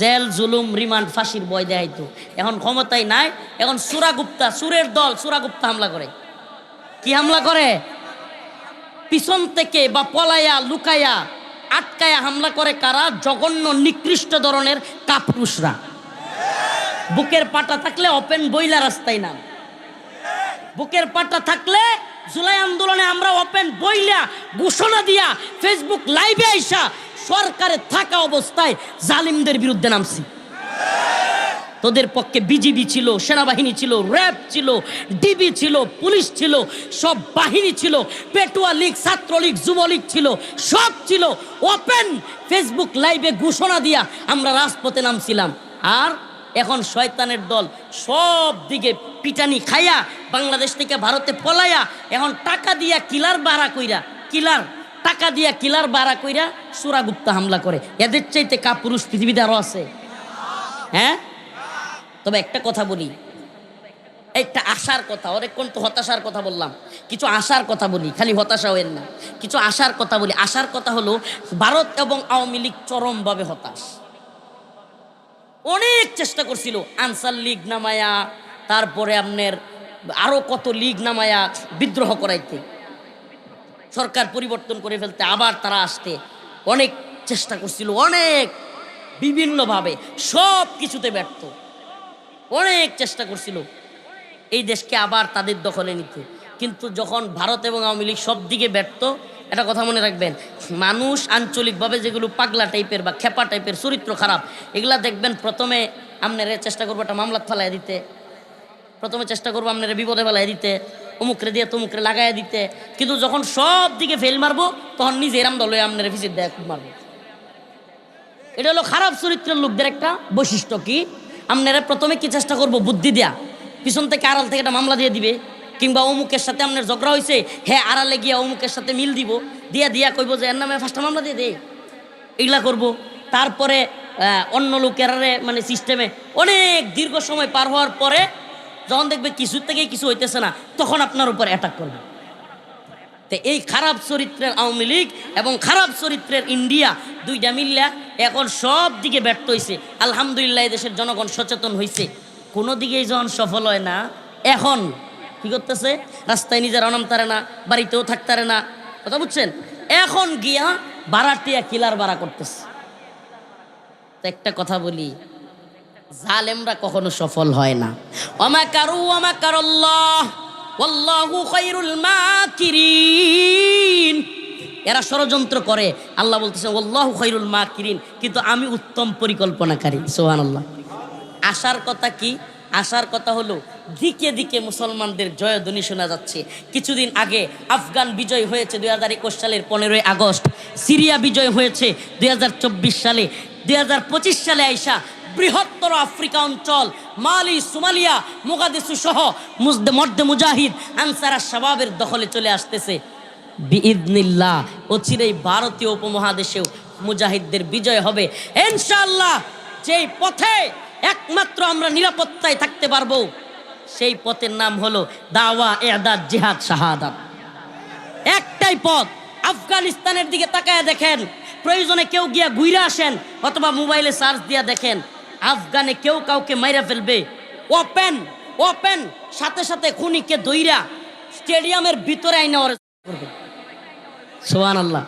জেল, জুলুম, রিমান্ড, ফাঁসির ভয় দেখাইতো। এখন ক্ষমতায় নাই, এখন সুরাগুপ্তা, সুরের দল সুরাগুপ্তা হামলা করে। কি হামলা করে? পিছন থেকে বা পলায়া লুকায়া আটকায়া হামলা করে কারা? জঘন্য নিকৃষ্ট ধরনের কাপুরুষরা। বুকের পাটা থাকলে ওপেন বইলা রাস্তায় নাম, বুকের পাটা থাকলে জুলাই আন্দোলনে আমরা ওপেন বইলা ঘোষণা দিয়া ফেসবুক লাইভে আইসা সরকারে থাকা অবস্থায় জালিমদের বিরুদ্ধে নামছি। তোদের পক্ষে বিজিবি ছিল, সেনাবাহিনী ছিল, র্যাব ছিল, ডিবি ছিল, পুলিশ ছিল, সব বাহিনী ছিল, পেটুয়া লীগ, ছাত্রলীগ, যুবলীগ ছিল, সব ছিল। ওপেন ফেসবুক লাইভে ঘোষণা দিয়া আমরা রাজপথে নামছিলাম। আর এখন শয়তানের দল সব দিকে পিটানি খাইয়া বাংলাদেশ থেকে ভারতে পলাইয়া এখন টাকা দিয়া কিলার ভাড়া কইরা, কিলার টাকা দিয়া কিলার ভাড়া কইরা সুরাগুপ্তা হামলা করে। এদের চাইতে কাপুরুষ পৃথিবীতে আরো আছে? হ্যাঁ। তবে একটা কথা বলি, একটা আশার কথা, অনেকক্ষণ তো হতাশার কথা বললাম, কিছু আশার কথা বলি, খালি হতাশা হইেন না, কিছু আশার কথা বলি। আশার কথা হলো ভারত এবং আওয়ামী লীগ চরমভাবে হতাশ। অনেক চেষ্টা করছিল আনসার লীগ নামায়া, তারপরে আপনার আরো কত লীগ নামায়া বিদ্রোহ করাইতে, সরকার পরিবর্তন করে ফেলতে, আবার তারা আসতে অনেক চেষ্টা করছিল, অনেক বিভিন্নভাবে, সব কিছুতে ব্যর্থ। অনেক চেষ্টা করছিল এই দেশকে আবার তাদের দখলে নিতে, কিন্তু যখন ভারত এবং আওয়ামী লীগ সব দিকে ব্যর্থ, একটা কথা মনে রাখবেন, মানুষ আঞ্চলিকভাবে যেগুলো পাগলা টাইপের বা খেপা টাইপের, চরিত্র খারাপ, এগুলা দেখবেন প্রথমে আপনারা চেষ্টা করবো একটা মামলাত ফেলাই দিতে, প্রথমে চেষ্টা করবো আপনারা বিপদে ফেলাই দিতে, অমুকরে দিয়ে তমুকরে লাগাই দিতে, কিন্তু যখন সব দিকে ফেল মারবো তখন নিজে এরাম দল হয়ে আপনারা ভিজিট দেয় মারবো। এটা হলো খারাপ চরিত্রের লোকদের একটা বৈশিষ্ট্য। কি আপনারা প্রথমে কি চেষ্টা করবো? বুদ্ধি দেয়া, পিছন থেকে আড়াল থেকে একটা মামলা দিয়ে দিবে, কিংবা অমুকের সাথে আপনার ঝগড়া হয়েছে, হ্যাঁ আড়ালে গিয়া অমুকের সাথে মিল দিব, দিয়া কইব যে এর নামে ফার্স্টটা মামলা দিয়ে দে, এগুলা করব। তারপরে অন্য লোকের মানে সিস্টেমে অনেক দীর্ঘ সময় পার হওয়ার পরে যখন দেখবে কিছু থেকেই কিছু হইতেছে না, তখন আপনার উপর অ্যাটাক করবে। তো এই খারাপ চরিত্রের আওয়ামী লীগ এবং খারাপ চরিত্রের ইন্ডিয়া, দুইটা মিল্লা এখন সব দিকে ব্যর্থ হয়েছে। আলহামদুলিল্লাহ দেশের জনগণ সচেতন হয়েছে, কোনো দিকেই যখন সফল হয় না, এখন কি করতেছে? রাস্তায় নিজের নামতারে না, বাড়িতেও থাকতারে না, কথা বুঝছেন? এখন গিয়া বাড়াটিয়া কিলার বাড়া করতেছে। তো একটা কথা বলি, জালেমরা কখনো সফল হয় না। ওয়ামাকারু ওয়ামাকারাল্লাহ ওয়াল্লাহু খায়রুল মাকিরিন। এরা ষড়যন্ত্র করে, আল্লাহ বলতেছে ওয়াল্লাহু খায়রুল মাকিরিন, কিন্তু আমি উত্তম পরিকল্পনাকারী। সুবহানাল্লাহ। আশার কথা কি? আশার কথা হলো দিকে দিকে মুসলমানদের জয়ধ্বনি শোনা যাচ্ছে। কিছুদিন আগে আফগান বিজয় হয়েছে 2021 সালের 15ই আগস্ট, সিরিয়া বিজয় হয়েছে 2024 সালে, 2025 সালে আইসা বৃহত্তর আফ্রিকা অঞ্চল মালি, সোমালিয়া, মোগাদিসু সহ মর্দে মুজাহিদ আনসার শাবাবের দখলে চলে আসতেছে বিইذনিল্লাহ। অচিরেই ভারতীয় উপমহাদেশেও মুজাহিদদের বিজয় হবে ইনশাআল্লাহ। যেই পথে একমাত্র আমরা নিরাপত্তায় থাকতে পারবো, সেই পথের নাম হলো দাওয়া, ইরদাদ, জিহাদ, শাহাদাত। একটাই পথ। আফগানিস্তানের দিকে তাকায় দেখেন, প্রয়োজনে কেউ গিয়া ঘুরে আসেন অথবা মোবাইলে সার্চ দিয়া দেখেন, আফগানে কেউ কাউকে মাইরা ফেলবে, ওপেন ওপেন, সাথে সাথে খুনিকে দইরা স্টেডিয়ামের ভিতরে আইনা ওরে করবে। সুবহানাল্লাহ।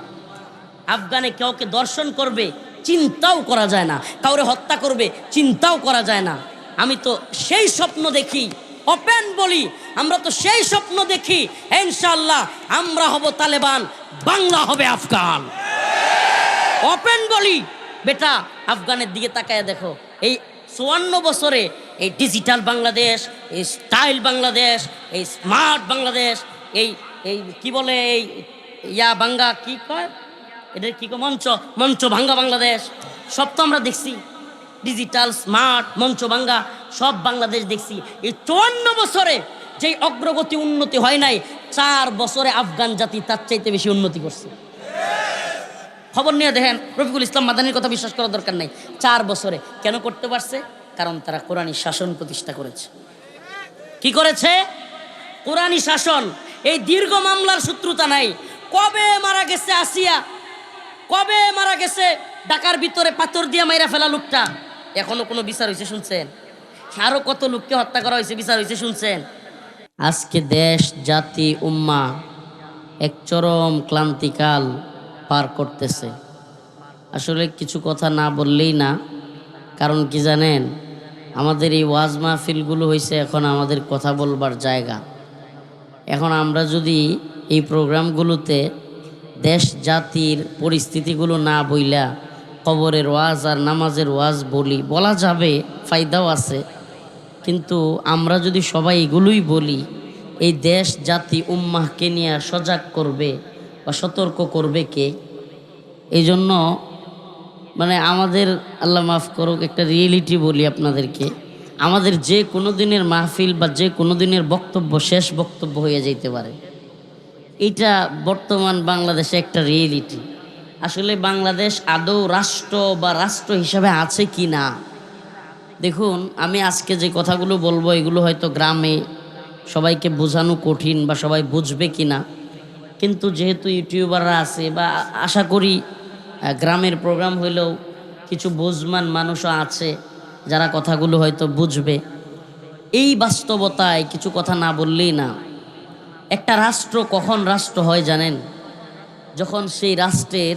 আফগানে কাউকে দর্শন করবে চিন্তাও করা যায় না, কাউরে হত্যা করবে চিন্তাও করা যায় না। আমি তো সেই স্বপ্ন দেখি, ওপেন বলি, আমরা তো সেই স্বপ্ন দেখি, ইনশাআল্লাহ আমরা হব তালেবান, বাংলা হবে আফগান। ওপেন বলি বেটা, আফগানের দিকে তাকায় দেখো, এই 54 বছরে এই ডিজিটাল বাংলাদেশ, এই স্টাইল বাংলাদেশ, এই স্মার্ট বাংলাদেশ, এই এই কি বলে, এই ইয়া বাঙ্গা কি কয়, এদের কি কয়, মঞ্চ ভাঙ্গা বাংলাদেশ, সব তো আমরা দেখছি। ডিজিটাল, স্মার্ট, মঞ্চ ভাঙ্গা সব বাংলাদেশ দেখছি। এই 54 বছরে যেই অগ্রগতি উন্নতি হয় নাই, 4 বছরে আফগান জাতি তার চাইতে বেশি উন্নতি করছে। খবর নিয়ে দেখেন, রফিকুল ইসলাম মাদানির কথা বিশ্বাস করার দরকার নাই। 4 বছরে কেন করতে পারছে? কারণ তারা কোরআনী শাসন প্রতিষ্ঠা করেছে। কি করেছে? কোরআনী শাসন। এই দীর্ঘ মামলার শত্রুতা নাই। কবে মারা গেছে আসিয়া, কবে মারা গেছে ঢাকার ভিতরে পাথর দিয়ে মাইরা ফেলা লোকটা, এখনো কোনো বিচার হয়েছে শুনছেন? আরো কত লোককে হত্যা করা হয়েছে, বিচার হয়েছে শুনছেন? আজকে দেশ, জাতি, উম্মাহ এক চরম ক্লান্তিকাল পার করতেছে। আসলে কিছু কথা না বললেই না। কারণ কি জানেন, আমাদের এই ওয়াজ মাহফিলগুলো হয়েছে এখন আমাদের কথা বলবার জায়গা। এখন আমরা যদি এই প্রোগ্রামগুলোতে দেশ জাতির পরিস্থিতিগুলো না বইলা কবরের ওয়াজ আর নামাজের ওয়াজ বলা যাবে, ফায়দাও আছে। কিন্তু আমরা যদি সবাই এগুলোই বলি, এই দেশ জাতি উম্মাহকে নিয়ে সজাগ করবে বা সতর্ক করবে কে? এই জন্য আমাদের, আল্লাহ মাফ করুক, একটা রিয়েলিটি বলি আপনাদেরকে। আমাদের যে কোনো দিনের মাহফিল বা যে কোনো দিনের বক্তব্য শেষ বক্তব্য হয়ে যেতে পারে। এটা বর্তমান বাংলাদেশে একটা রিয়েলিটি। আসলে বাংলাদেশ আদৌ রাষ্ট্র বা রাষ্ট্র হিসাবে আছে কি না? দেখুন, আমি আজকে যে কথাগুলো বলবো এগুলো হয়তো গ্রামে সবাইকে বোঝানো কঠিন বা সবাই বুঝবে কি না, কিন্তু যেহেতু ইউটিউবাররা আছে বা আশা করি গ্রামের প্রোগ্রাম হইলেও কিছু বুঝমান মানুষও আছে যারা কথাগুলো হয়তো বুঝবে। এই বাস্তবতায় কিছু কথা না বললেই না। একটা রাষ্ট্র কখন রাষ্ট্র হয় জানেন? যখন সেই রাষ্ট্রের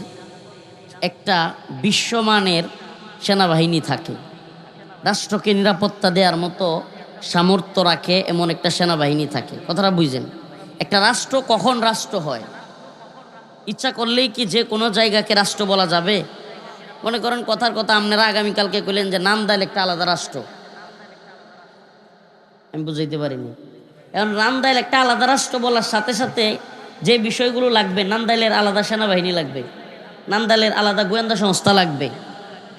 একটা বিশ্বমানের সেনাবাহিনী থাকে, রাষ্ট্রকে নিরাপত্তা দেওয়ার মতো সামর্থ্য রাখে এমন একটা সেনাবাহিনী থাকে। কথাটা বুঝেন? একটা রাষ্ট্র কখন রাষ্ট্র হয়? ইচ্ছা করলেই কি যে কোনো জায়গাকে রাষ্ট্র বলা যাবে? মনে করেন কথার কথা আপনারা আগামীকালকে কইলেন যে নান্দাইল একটা আলাদা রাষ্ট্র, আমি বুঝাইতে পারিনি। এখন নান্দাইল একটা আলাদা রাষ্ট্র বলার সাথে সাথে যে বিষয়গুলো লাগবে, নান্দাইলের আলাদা সেনাবাহিনী লাগবে, নান্দাইলের আলাদা গোয়েন্দা সংস্থা লাগবে।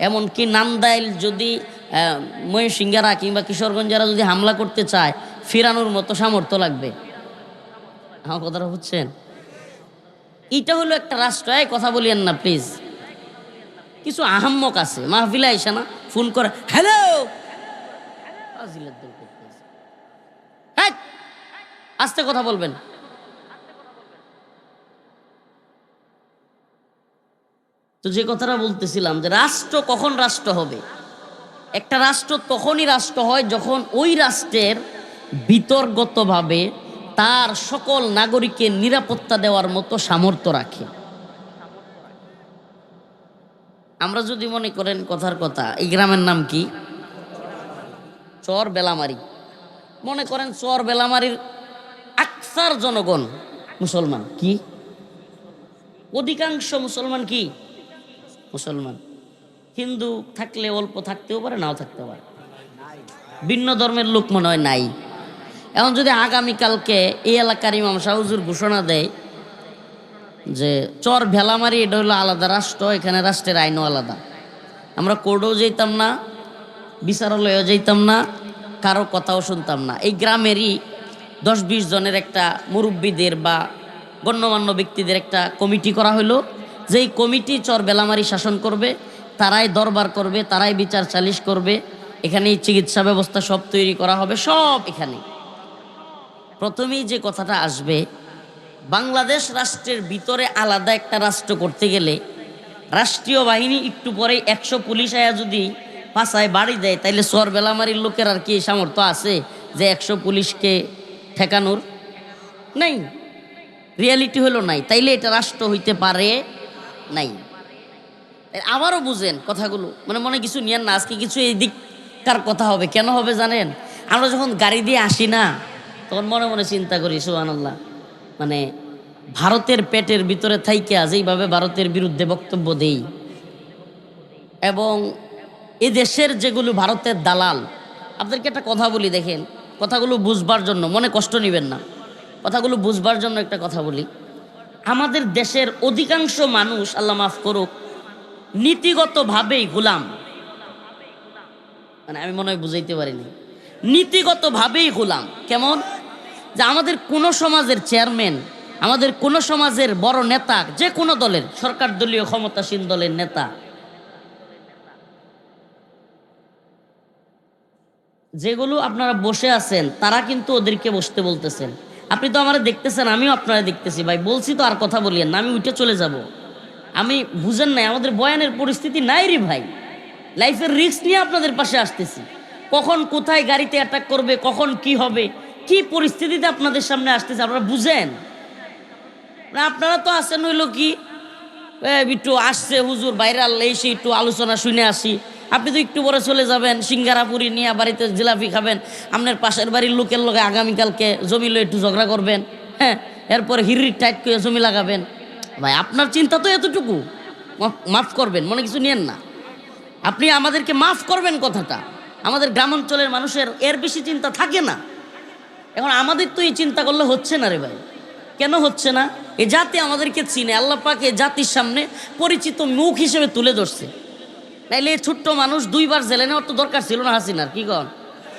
এমনকি নান্দাইল যদি ময়ূরসিংহারা কিংবা কিশোরগঞ্জেরা যদি হামলা করতে চায়, ফিরানোর মতো সামর্থ্য লাগবে। আমার কথাটা বুঝছেন? এটা হলো একটা রাষ্ট্র। এই কথা বলিয়েন না প্লিজ। কিছু আহাম্মক আছে মাহফিলে আইসা না ফোন করে, হ্যালো, আস্তে কথা বলবেন। তো যে কথাটা বলতেছিলাম যে রাষ্ট্র কখন রাষ্ট্র হবে? একটা রাষ্ট্র তখনই রাষ্ট্র হয় যখন ওই রাষ্ট্রের বিতর্গতভাবে তার সকল নাগরিকের নিরাপত্তা দেওয়ার মতো সামর্থ্য রাখে। আমরা যদি মনে করেন কথার কথা, এই গ্রামের নাম কি? চর বেলামারি। মনে করেন চর বেলামারির আকসার জনগণ মুসলমান। কি? অধিকাংশ মুসলমান কি? মুসলমান। হিন্দু থাকলে অল্প থাকতেও পারে, নাও থাকতে পারে। ভিন্ন ধর্মের লোক মনে হয় নাই। এখন যদি আগামীকালকে এই এলাকার ইমাম সাহেব হুজুর ঘোষণা দেয় যে চর ভেলামারি এটা হলো আলাদা রাষ্ট্র, এখানে রাষ্ট্রের আইনও আলাদা, আমরা কোর্টেও যেতাম না, বিচারালয়েও যেতাম না, কারো কথাও শুনতাম না। এই গ্রামেরই 10-20 জনের একটা মুরব্বীদের বা গণ্যমান্য ব্যক্তিদের একটা কমিটি করা হলো, যেই কমিটি চর বেলামারি শাসন করবে, তারাই দরবার করবে, তারাই বিচার সালিশ করবে, এখানেই চিকিৎসা ব্যবস্থা সব তৈরি করা হবে, সব এখানে। প্রথমেই যে কথাটা আসবে, বাংলাদেশ রাষ্ট্রের ভিতরে আলাদা একটা রাষ্ট্র করতে গেলে রাষ্ট্রীয় বাহিনী একটু পরেই 100 পুলিশ আয়া যদি পাশায় বাড়ি দেয়, তাইলে চর বেলামারির লোকের আর কি সামর্থ্য আছে যে 100 পুলিশকে ঠেকানোর? নাই। রিয়ালিটি হলো নাই। তাইলে এটা রাষ্ট্র হইতে পারে নাই। আবারও বুঝেন কথাগুলো, মনে কিছু নিয়েন না। আজকে কিছু এই দিককার কথা হবে। কেন হবে জানেন? আমরা যখন গাড়ি দিয়ে আসি না, তখন মনে মনে চিন্তা করি, সুবহানাল্লাহ, ভারতের পেটের ভিতরে থাইকা যেইভাবে ভারতের বিরুদ্ধে বক্তব্য দেই, এবং এ দেশের যেগুলো ভারতের দালাল, আপনাদেরকে একটা কথা বলি, দেখেন কথাগুলো বুঝবার জন্য, মনে কষ্ট নেবেন না, কথাগুলো বুঝবার জন্য একটা কথা বলি। আমাদের দেশের অধিকাংশ মানুষ, আল্লাহ মাফ করুক, নীতিগতভাবেই গোলাম। আমি মনে হয় বুঝাইতে পারিনি। নীতিগতভাবেই গোলাম। কেমন? যে আমাদের কোন সমাজের চেয়ারম্যান, আমাদের কোন সমাজের বড় নেতা, যে কোনো দলের, সরকার দলীয় ক্ষমতাসীন দলের নেতা, যেগুলো আপনারা বসে আছেন, তারা কিন্তু ওদেরকে বসতে বলতেছেন। আপনি তো আমারে দেখতেছেন, আমিও আপনারা দেখতেছি। ভাই বলছি তো, আর কথা বলিয়েন না, আমি উঠে চলে যাব। আমি বুঝেন নাই, আমাদের বয়ানের পরিস্থিতি নাই রে ভাই। লাইফের রিস্ক নিয়ে আপনাদের পাশে আসতেছি। কখন কোথায় গাড়িতে অ্যাটাক করবে, কখন কি হবে, কি পরিস্থিতিতে আপনাদের সামনে আসতেছে আপনারা বুঝেন না। আপনারা তো আছেন হইল কি একটু আসছে হুজুর ভাইরাল এসে একটু আলোচনা শুনে আসি। আপনি তো একটু পরে চলে যাবেন, সিঙ্গারা পুরি নিয়ে বাড়িতে জিলাপি খাবেন, আপনার পাশের বাড়ির লোকের লগে আগামীকালকে জমি লয়ে একটু ঝগড়া করবেন, হ্যাঁ, এরপরে হিরির টাইট করে জমি লাগাবেন। ভাই আপনার চিন্তা তো এতটুকু, মাফ করবেন, মনে কিছু নিয়েন না। আপনি আমাদেরকে মাফ করবেন কথাটা, আমাদের গ্রামাঞ্চলের মানুষের এর বেশি চিন্তা থাকে না। এখন আমাদের তো এই চিন্তা করলে হচ্ছে না রে ভাই। কেন হচ্ছে না? এ জাতি আমাদেরকে চিনে, আল্লাহ পাক এ জাতির সামনে পরিচিত মুখ হিসেবে তুলে ধরছে। নাইলে এই ছোট্ট মানুষ 2বার জেলে নেওয়ার তো দরকার ছিল না হাসিনার, কি কন?